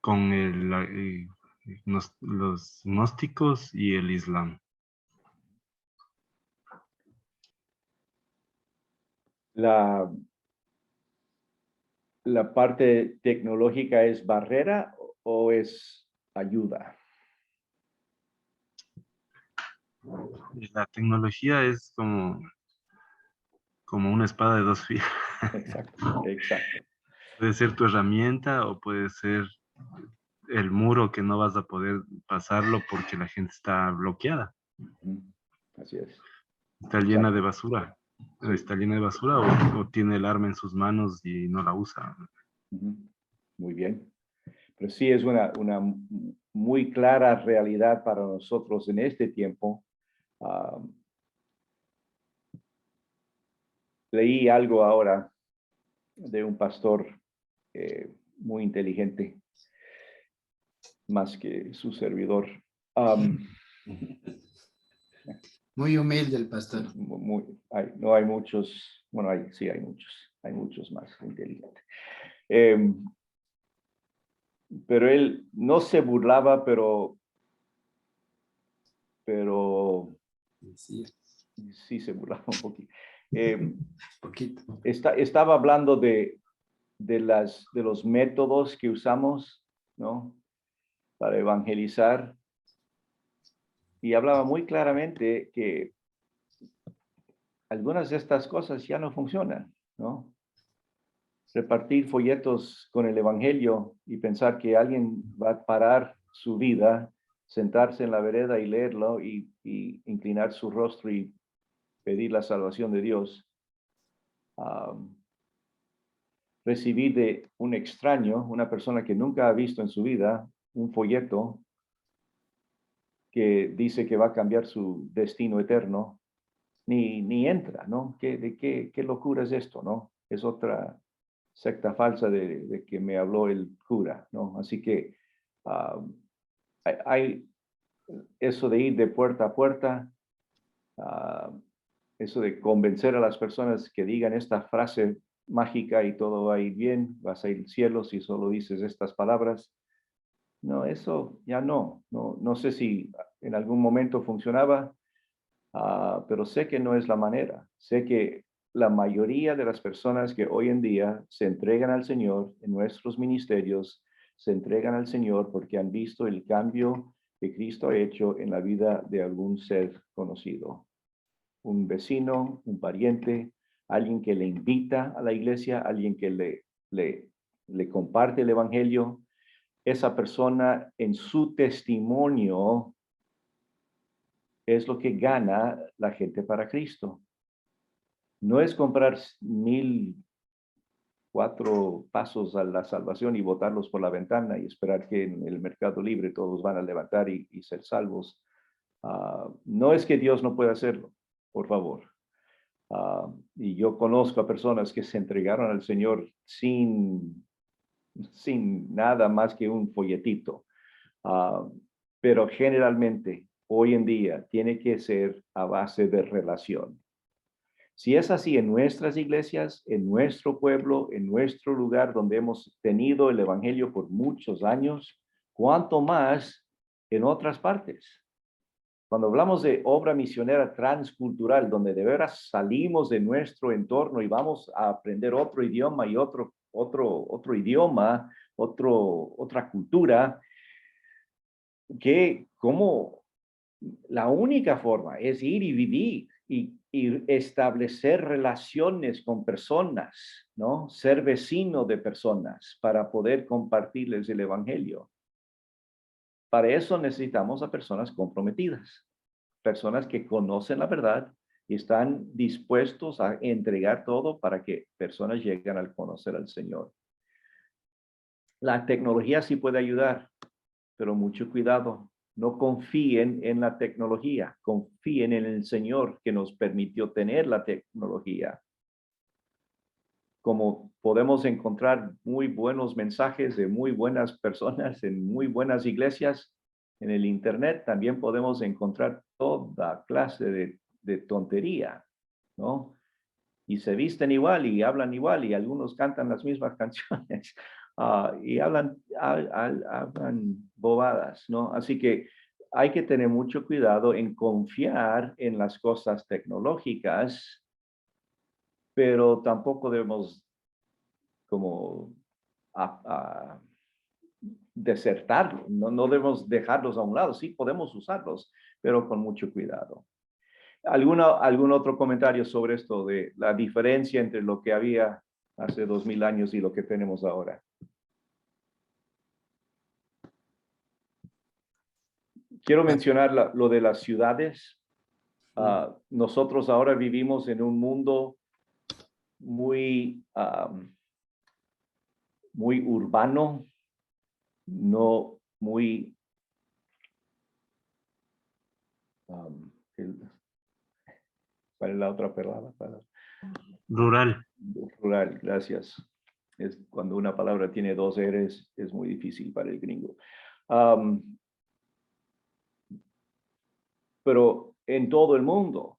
con los gnósticos y el Islam. ¿La parte tecnológica es barrera o es ayuda? La tecnología es como una espada de dos filos. Exacto, exacto. Puede ser tu herramienta o puede ser el muro que no vas a poder pasarlo porque la gente está bloqueada. Así es. Está llena de basura. Está llena de basura o tiene el arma en sus manos y no la usa. Muy bien. Pero sí es una muy clara realidad para nosotros en este tiempo. Leí algo ahora de un pastor muy inteligente, más que su servidor. Muy humilde el pastor. No hay muchos, bueno, sí hay muchos más inteligentes. Pero él no se burlaba, pero sí se burlaba un poquito. Poquito. Estaba hablando de los métodos que usamos, ¿no? Para evangelizar. Y hablaba muy claramente que algunas de estas cosas ya no funcionan, ¿no? Repartir folletos con el evangelio y pensar que alguien va a parar su vida, sentarse en la vereda y leerlo y inclinar su rostro y pedir la salvación de Dios. Recibir de un extraño, una persona que nunca ha visto en su vida, un folleto que dice que va a cambiar su destino eterno, ni entra, ¿no? ¿Qué locura es esto, no? Es otra secta falsa de que me habló el cura, ¿no? Así que hay eso de ir de puerta a puerta, eso de convencer a las personas que digan esta frase mágica y todo va a ir bien, vas a ir al cielo si solo dices estas palabras. No, eso ya no. No sé si en algún momento funcionaba, pero sé que no es la manera. Sé que la mayoría de las personas que hoy en día se entregan al Señor en nuestros ministerios, se entregan al Señor porque han visto el cambio que Cristo ha hecho en la vida de algún ser conocido. Un vecino, un pariente, alguien que le invita a la iglesia, alguien que le comparte el evangelio. Esa persona en su testimonio es lo que gana la gente para Cristo. No es comprar 1,004 pasos a la salvación y botarlos por la ventana y esperar que en el mercado libre todos van a levantar y ser salvos. No es que Dios no pueda hacerlo, por favor. Y yo conozco a personas que se entregaron al Señor sin nada más que un folletito. Pero generalmente, hoy en día, tiene que ser a base de relación. Si es así en nuestras iglesias, en nuestro pueblo, en nuestro lugar donde hemos tenido el evangelio por muchos años, ¿cuánto más en otras partes? Cuando hablamos de obra misionera transcultural, donde de veras salimos de nuestro entorno y vamos a aprender otro idioma y otro idioma, otra cultura, que como la única forma es ir y vivir y establecer relaciones con personas, ¿no? Ser vecino de personas para poder compartirles el evangelio. Para eso necesitamos a personas comprometidas, personas que conocen la verdad y están dispuestos a entregar todo para que personas lleguen a conocer al Señor. La tecnología sí puede ayudar, pero mucho cuidado. No confíen en la tecnología, confíen en el Señor que nos permitió tener la tecnología. Como podemos encontrar muy buenos mensajes de muy buenas personas en muy buenas iglesias, en el Internet también podemos encontrar toda clase de tontería, ¿no? Y se visten igual y hablan igual y algunos cantan las mismas canciones y hablan bobadas, ¿no? Así que hay que tener mucho cuidado en confiar en las cosas tecnológicas, pero tampoco debemos como desertarlo, no debemos dejarlos a un lado, sí podemos usarlos, pero con mucho cuidado. ¿Algún otro comentario sobre esto de la diferencia entre lo que había hace 2000 años y lo que tenemos ahora? Quiero mencionar lo de las ciudades. Nosotros ahora vivimos en un mundo muy urbano, no muy ¿cuál es la otra palabra? Rural. Rural, gracias. Es cuando una palabra tiene dos R's, es muy difícil para el gringo. Pero en todo el mundo,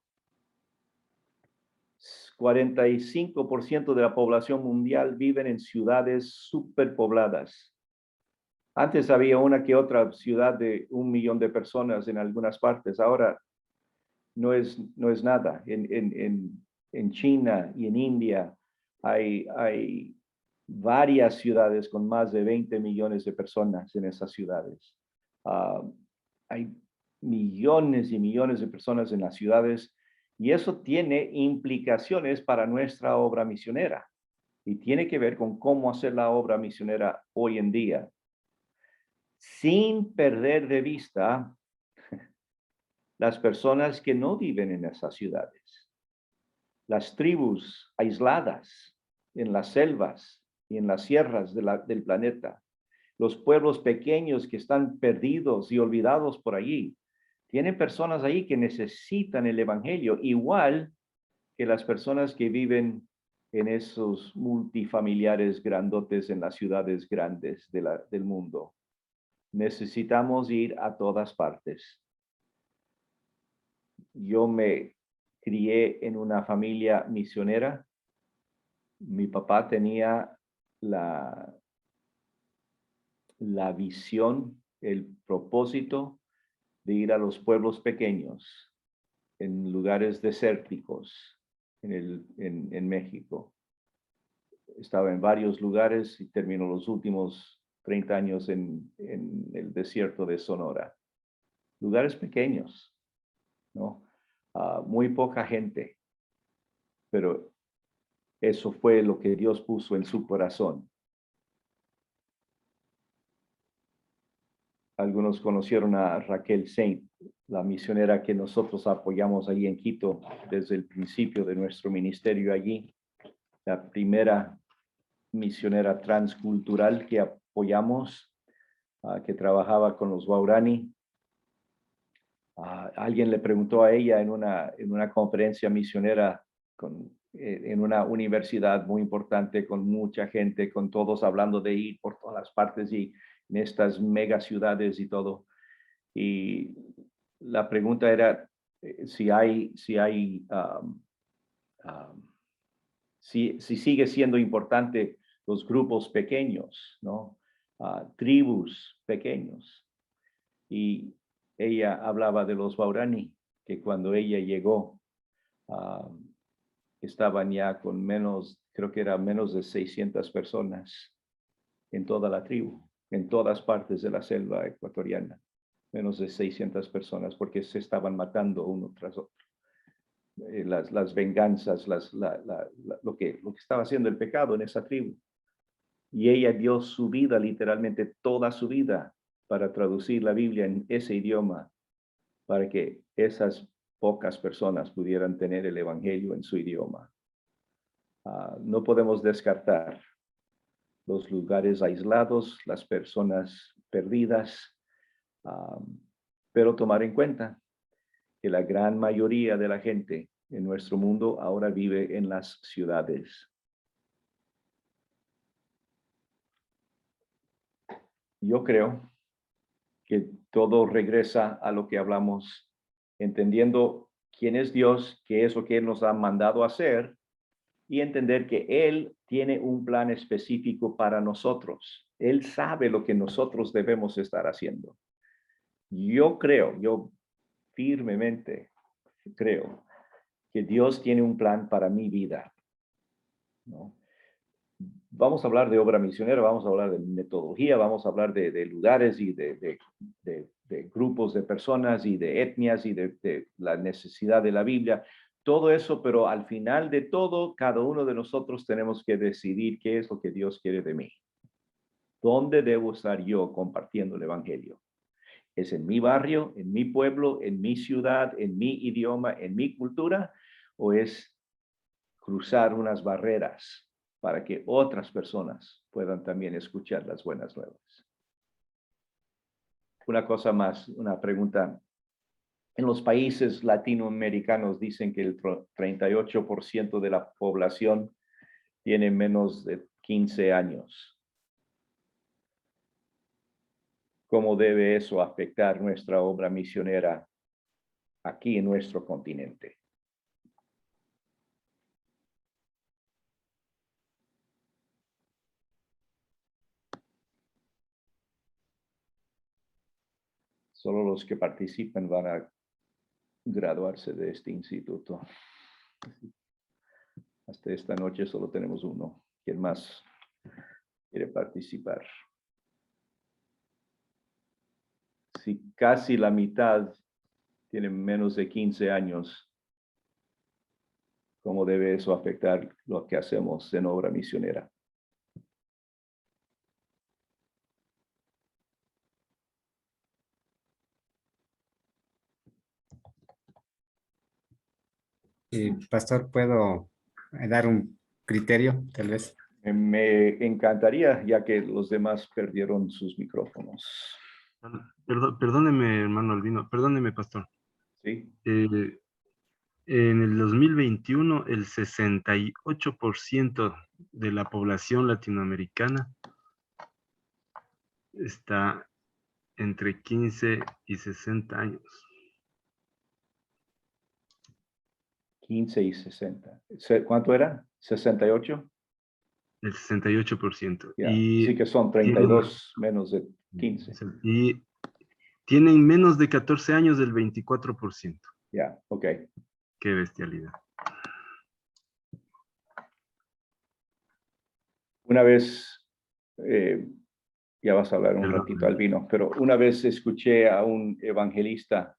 45% de la población mundial viven en ciudades superpobladas. Antes había una que otra ciudad de 1 millón de personas en algunas partes. Ahora no es nada. En China y en India hay varias ciudades con más de 20 millones de personas en esas ciudades. Hay millones y millones de personas en las ciudades y eso tiene implicaciones para nuestra obra misionera y tiene que ver con cómo hacer la obra misionera hoy en día, sin perder de vista las personas que no viven en esas ciudades, las tribus aisladas en las selvas y en las sierras del planeta, los pueblos pequeños que están perdidos y olvidados por allí. Tienen personas ahí que necesitan el evangelio, igual que las personas que viven en esos multifamiliares grandotes en las ciudades grandes del mundo. Necesitamos ir a todas partes. Yo me crié en una familia misionera mi papá tenía la visión, el propósito de ir a los pueblos pequeños, en lugares desérticos en México. Estaba en varios lugares y terminó los últimos 30 años en el desierto de Sonora. Lugares pequeños, ¿no? Muy poca gente, pero eso fue lo que Dios puso en su corazón. Algunos conocieron a Raquel Saint, la misionera que nosotros apoyamos allí en Quito desde el principio de nuestro ministerio allí. La primera misionera transcultural que apoyamos, que trabajaba con los Waorani. Alguien le preguntó a ella en una conferencia misionera en una universidad muy importante, con mucha gente, con todos hablando de ir por todas las partes y en estas mega ciudades y todo. Y la pregunta era si sigue siendo importante los grupos pequeños, ¿no? Tribus pequeños. Y ella hablaba de los Waorani, que cuando ella llegó, estaban ya con creo que eran menos de 600 personas en toda la tribu, en todas partes de la selva ecuatoriana. Menos de 600 personas, porque se estaban matando uno tras otro. Las venganzas, lo que estaba haciendo el pecado en esa tribu. Y ella dio su vida, literalmente toda su vida, para traducir la Biblia en ese idioma, para que esas pocas personas pudieran tener el evangelio en su idioma. No podemos descartar los lugares aislados, las personas perdidas, pero tomar en cuenta que la gran mayoría de la gente en nuestro mundo ahora vive en las ciudades. Yo creo que todo regresa a lo que hablamos, entendiendo quién es Dios, qué es lo que Él nos ha mandado a hacer, y entender que Él tiene un plan específico para nosotros. Él sabe lo que nosotros debemos estar haciendo. Yo firmemente creo que Dios tiene un plan para mi vida, ¿no? Vamos a hablar de obra misionera, vamos a hablar de metodología, vamos a hablar de lugares y de grupos de personas y de etnias y de la necesidad de la Biblia. Todo eso, pero al final de todo, cada uno de nosotros tenemos que decidir qué es lo que Dios quiere de mí. ¿Dónde debo estar yo compartiendo el evangelio? ¿Es en mi barrio, en mi pueblo, en mi ciudad, en mi idioma, en mi cultura? ¿O es cruzar unas barreras para que otras personas puedan también escuchar las buenas nuevas? Una cosa más, una pregunta. En los países latinoamericanos dicen que el 38% de la población tiene menos de 15 años. ¿Cómo debe eso afectar nuestra obra misionera aquí en nuestro continente? Solo los que participan van a graduarse de este instituto. Hasta esta noche solo tenemos uno. ¿Quién más quiere participar? Si casi la mitad tienen menos de 15 años, ¿cómo debe eso afectar lo que hacemos en obra misionera? Pastor, ¿puedo dar un criterio, tal vez? Me encantaría, ya que los demás perdieron sus micrófonos. Perdóneme, hermano Albino, perdóneme, pastor. ¿Sí? En el 2021, el 68% de la población latinoamericana está entre 15 y 60 años. 15 y 60. ¿Cuánto era? ¿68? El 68%. Ya, Y sí que son 32 menos de 15. Y tienen menos de 14 años del 24%. Ya, ok. Qué bestialidad. Una vez, ya vas a hablar un Perdón. ratito, Albino, pero una vez escuché a un evangelista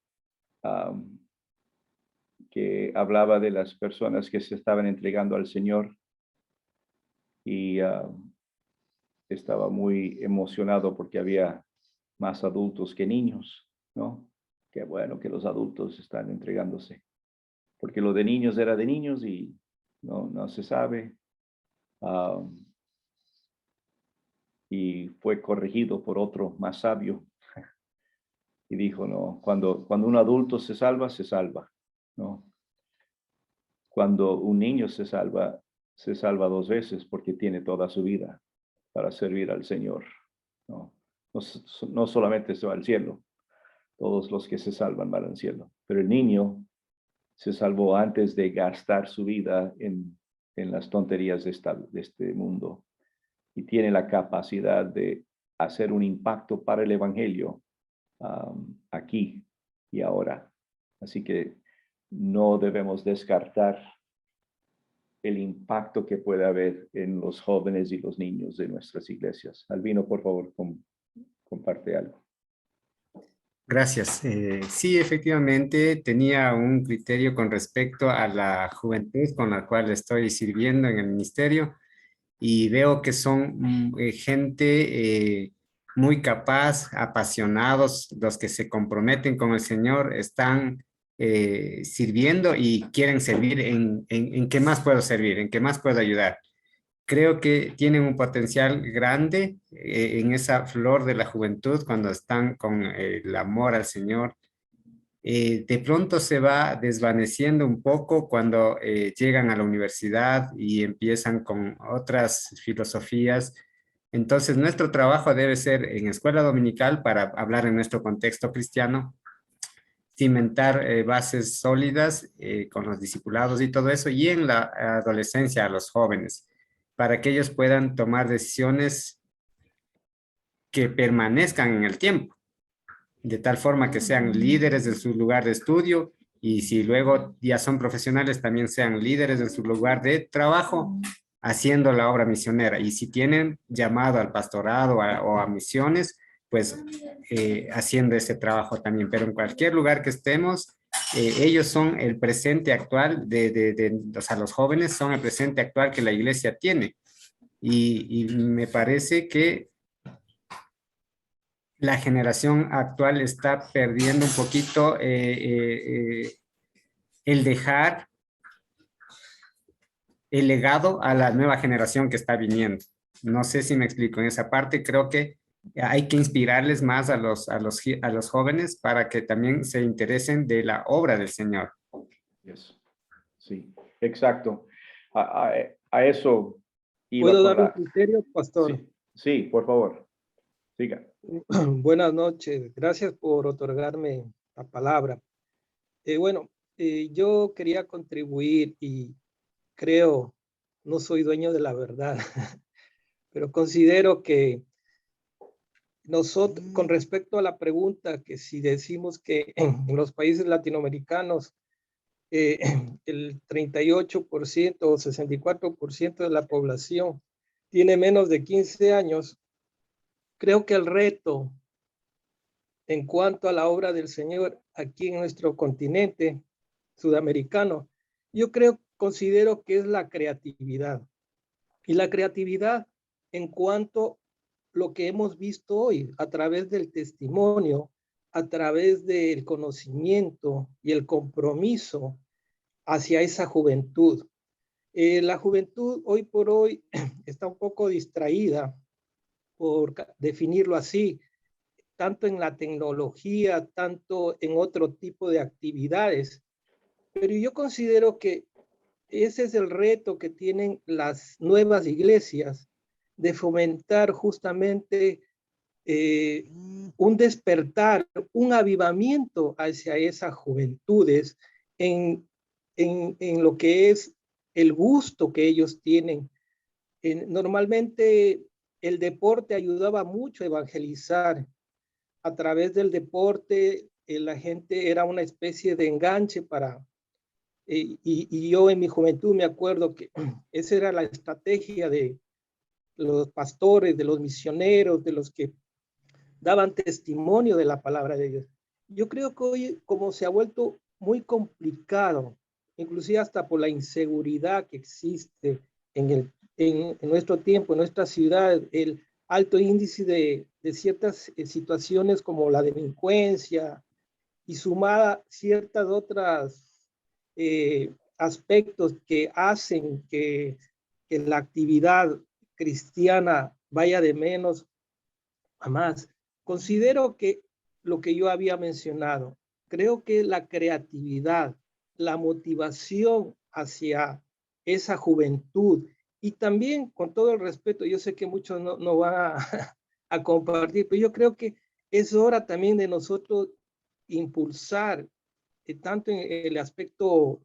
que hablaba de las personas que se estaban entregando al Señor y estaba muy emocionado porque había más adultos que niños, ¿no? Qué bueno que los adultos están entregándose, porque lo de niños era de niños y no se sabe. Y fue corregido por otro más sabio y dijo, no, cuando un adulto se salva, ¿no? Cuando un niño se salva 2 veces porque tiene toda su vida para servir al Señor, ¿no? No solamente se va al cielo, todos los que se salvan van al cielo, pero el niño se salvó antes de gastar su vida en las tonterías de este mundo y tiene la capacidad de hacer un impacto para el evangelio aquí y ahora. Así que no debemos descartar el impacto que puede haber en los jóvenes y los niños de nuestras iglesias. Albino, por favor, comparte algo. Gracias. Sí, efectivamente, tenía un criterio con respecto a la juventud con la cual estoy sirviendo en el ministerio y veo que son gente muy capaz, apasionados, los que se comprometen con el Señor, están sirviendo y quieren servir en qué más puedo servir, en qué más puedo ayudar. Creo que tienen un potencial grande en esa flor de la juventud cuando están con el amor al Señor. De pronto se va desvaneciendo un poco cuando llegan a la universidad y empiezan con otras filosofías. Entonces, nuestro trabajo debe ser en escuela dominical, para hablar en nuestro contexto cristiano, cimentar bases sólidas con los discipulados y todo eso, y en la adolescencia a los jóvenes, para que ellos puedan tomar decisiones que permanezcan en el tiempo, de tal forma que sean líderes de su lugar de estudio y si luego ya son profesionales, también sean líderes de su lugar de trabajo, haciendo la obra misionera. Y si tienen llamado al pastorado o a misiones, pues haciendo ese trabajo también. Pero en cualquier lugar que estemos, ellos son el presente actual o sea, los jóvenes son el presente actual que la iglesia tiene. Y me parece que la generación actual está perdiendo un poquito el dejar el legado a la nueva generación que está viniendo. No sé si me explico en esa parte. Creo que hay que inspirarles más a los jóvenes para que también se interesen de la obra del Señor. Yes. Sí, exacto. A eso iba. ¿Puedo dar un criterio, pastor? Sí, sí, por favor. Siga. Buenas noches. Gracias por otorgarme la palabra. Yo quería contribuir y creo, no soy dueño de la verdad, pero considero que nosotros, con respecto a la pregunta, que si decimos que en los países latinoamericanos el 38% o 64% de la población tiene menos de 15 años, creo que el reto en cuanto a la obra del Señor aquí en nuestro continente sudamericano, considero que es la creatividad. Y la creatividad en cuanto a lo que hemos visto hoy, a través del testimonio, a través del conocimiento y el compromiso hacia esa juventud. La juventud hoy por hoy está un poco distraída, por definirlo así, tanto en la tecnología, tanto en otro tipo de actividades. Pero yo considero que ese es el reto que tienen las nuevas iglesias, de fomentar justamente un despertar, un avivamiento hacia esas juventudes en lo que es el gusto que ellos tienen Normalmente el deporte ayudaba mucho a evangelizar. A través del deporte, la gente era una especie de enganche para... y yo en mi juventud me acuerdo que esa era la estrategia de los pastores, de los misioneros, de los que daban testimonio de la palabra de Dios. Yo creo que hoy, como se ha vuelto muy complicado, inclusive hasta por la inseguridad que existe en nuestro tiempo, en nuestra ciudad, el alto índice de ciertas situaciones como la delincuencia y sumada ciertas otras aspectos que hacen que la actividad cristiana vaya de menos a más. Considero que lo que yo había mencionado, creo que la creatividad, la motivación hacia esa juventud y también con todo el respeto, yo sé que muchos no van a compartir, pero yo creo que es hora también de nosotros impulsar, tanto en el aspecto,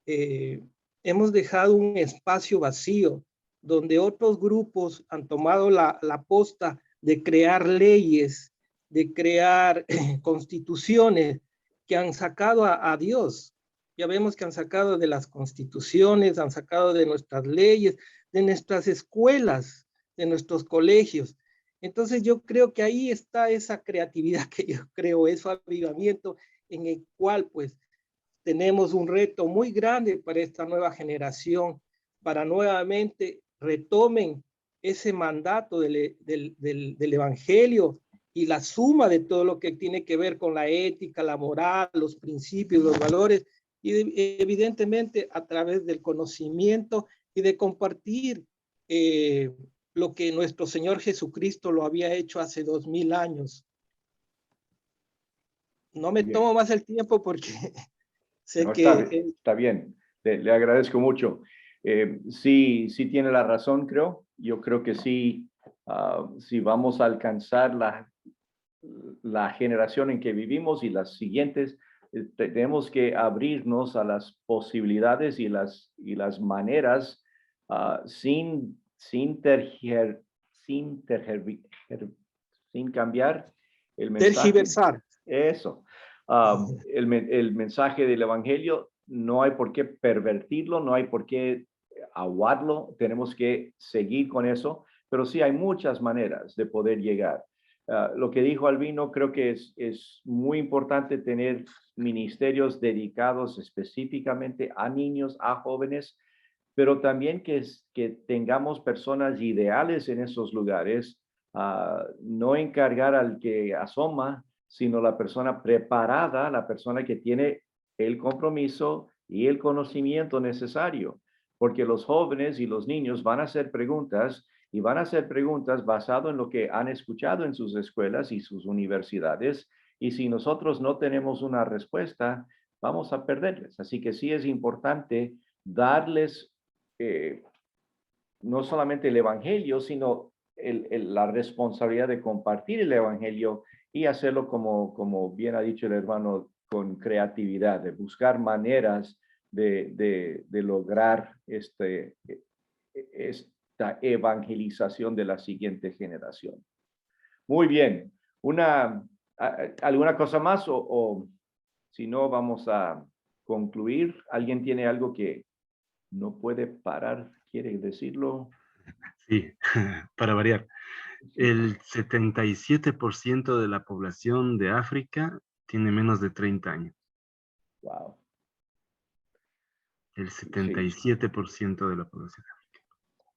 hemos dejado un espacio vacío donde otros grupos han tomado la posta de crear leyes, de crear constituciones que han sacado a Dios. Ya vemos que han sacado de las constituciones, han sacado de nuestras leyes, de nuestras escuelas, de nuestros colegios. Entonces yo creo que ahí está esa creatividad que yo creo, ese avivamiento en el cual pues tenemos un reto muy grande para esta nueva generación, para nuevamente retomen ese mandato del Evangelio y la suma de todo lo que tiene que ver con la ética, la moral, los principios, los valores, y evidentemente a través del conocimiento y de compartir lo que nuestro Señor Jesucristo lo había hecho hace 2000 años. No me tomo más el tiempo porque sé que... Está bien, le agradezco mucho. Sí tiene la razón, creo. Yo creo que sí, si vamos a alcanzar la generación en que vivimos y las siguientes, tenemos que abrirnos a las posibilidades y las maneras sin cambiar el mensaje. Tergiversar. Eso. El mensaje del Evangelio no hay por qué pervertirlo, no hay por qué aguarlo, tenemos que seguir con eso, pero sí hay muchas maneras de poder llegar. Lo que dijo Albino, creo que es muy importante tener ministerios dedicados específicamente a niños, a jóvenes, pero también que tengamos personas ideales en esos lugares, no encargar al que asoma, sino la persona preparada, la persona que tiene el compromiso y el conocimiento necesario, porque los jóvenes y los niños van a hacer preguntas y van a hacer preguntas basado en lo que han escuchado en sus escuelas y sus universidades, y si nosotros no tenemos una respuesta, vamos a perderles. Así que sí es importante darles no solamente el Evangelio, sino la responsabilidad de compartir el Evangelio y hacerlo como bien ha dicho el hermano, con creatividad, de buscar maneras de lograr esta evangelización de la siguiente generación. Muy bien. ¿Alguna cosa más o si no vamos a concluir? ¿Alguien tiene algo que no puede parar? ¿Quiere decirlo? Sí, para variar. El 77% de la población de África tiene menos de 30 años. Wow. El 77% de la población.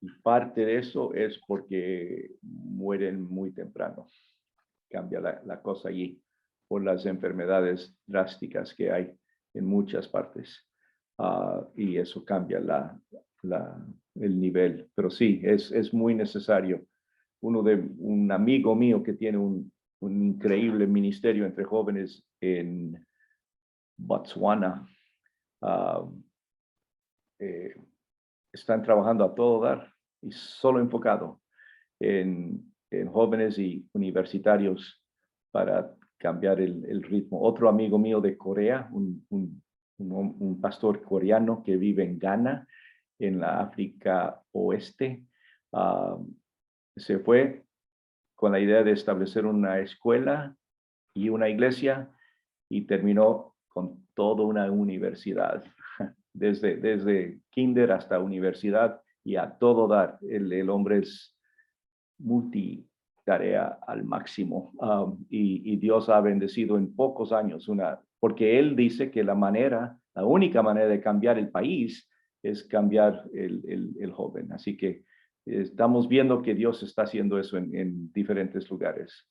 Y parte de eso es porque mueren muy temprano. Cambia la cosa allí por las enfermedades drásticas que hay en muchas partes. Y eso cambia el nivel. Pero sí, es muy necesario. Un amigo mío que tiene un increíble ministerio entre jóvenes en Botswana, están trabajando a todo dar y solo enfocado en jóvenes y universitarios para cambiar el ritmo. Otro amigo mío de Corea, un pastor coreano que vive en Ghana, en la África Oeste, Se fue con la idea de establecer una escuela y una iglesia y terminó con toda una universidad, desde kinder hasta universidad y a todo dar. El hombre es multitarea al máximo, y Dios ha bendecido en pocos años porque él dice que la única manera de cambiar el país es cambiar el joven. Así que estamos viendo que Dios está haciendo eso en diferentes lugares.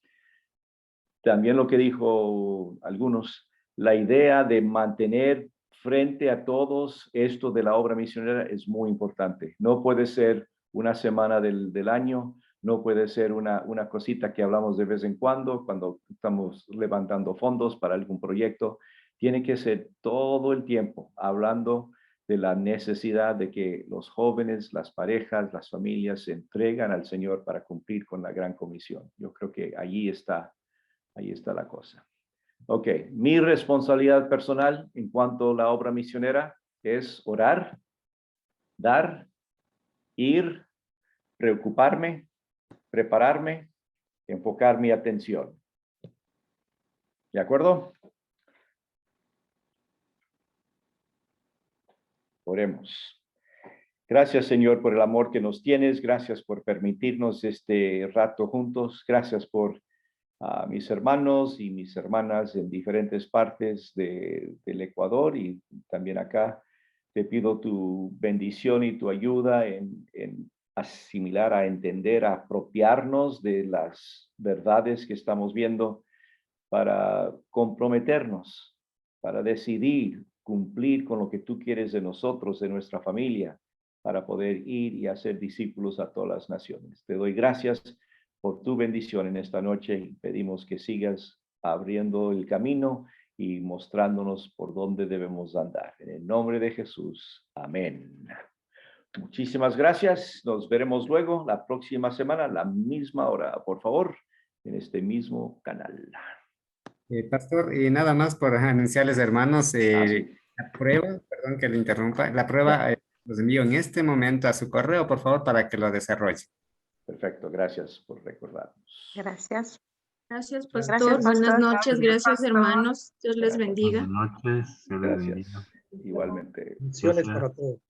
También lo que dijo algunos, la idea de mantener frente a todos esto de la obra misionera es muy importante. No puede ser una semana del año, no puede ser una cosita que hablamos de vez en cuando estamos levantando fondos para algún proyecto. Tiene que ser todo el tiempo hablando de la necesidad de que los jóvenes, las parejas, las familias se entregan al Señor para cumplir con la gran comisión. Yo creo que ahí está la cosa. Ok, mi responsabilidad personal en cuanto a la obra misionera es orar, dar, ir, preocuparme, prepararme, enfocar mi atención. ¿De acuerdo? Oremos. Gracias, Señor, por el amor que nos tienes. Gracias por permitirnos este rato juntos. Gracias por a mis hermanos y mis hermanas en diferentes partes del Ecuador y también acá. Te pido tu bendición y tu ayuda en asimilar, a entender, a apropiarnos de las verdades que estamos viendo para comprometernos, para decidir cumplir con lo que tú quieres de nosotros, de nuestra familia, para poder ir y hacer discípulos a todas las naciones. Te doy gracias por tu bendición en esta noche y pedimos que sigas abriendo el camino y mostrándonos por dónde debemos andar. En el nombre de Jesús. Amén. Muchísimas gracias. Nos veremos luego la próxima semana a la misma hora, por favor, en este mismo canal. Pastor, y nada más por anunciarles, hermanos, Sí. la prueba, perdón que le interrumpa, la prueba los envío en este momento a su correo, por favor, para que lo desarrolle. Perfecto, gracias por recordarnos. Gracias. Gracias, Gracias, pastor. Buenas pastor. noches. Gracias, hermanos. Dios les bendiga. Buenas noches. Se les Gracias. bendiga. Igualmente. Bendiciones Gracias. para todos.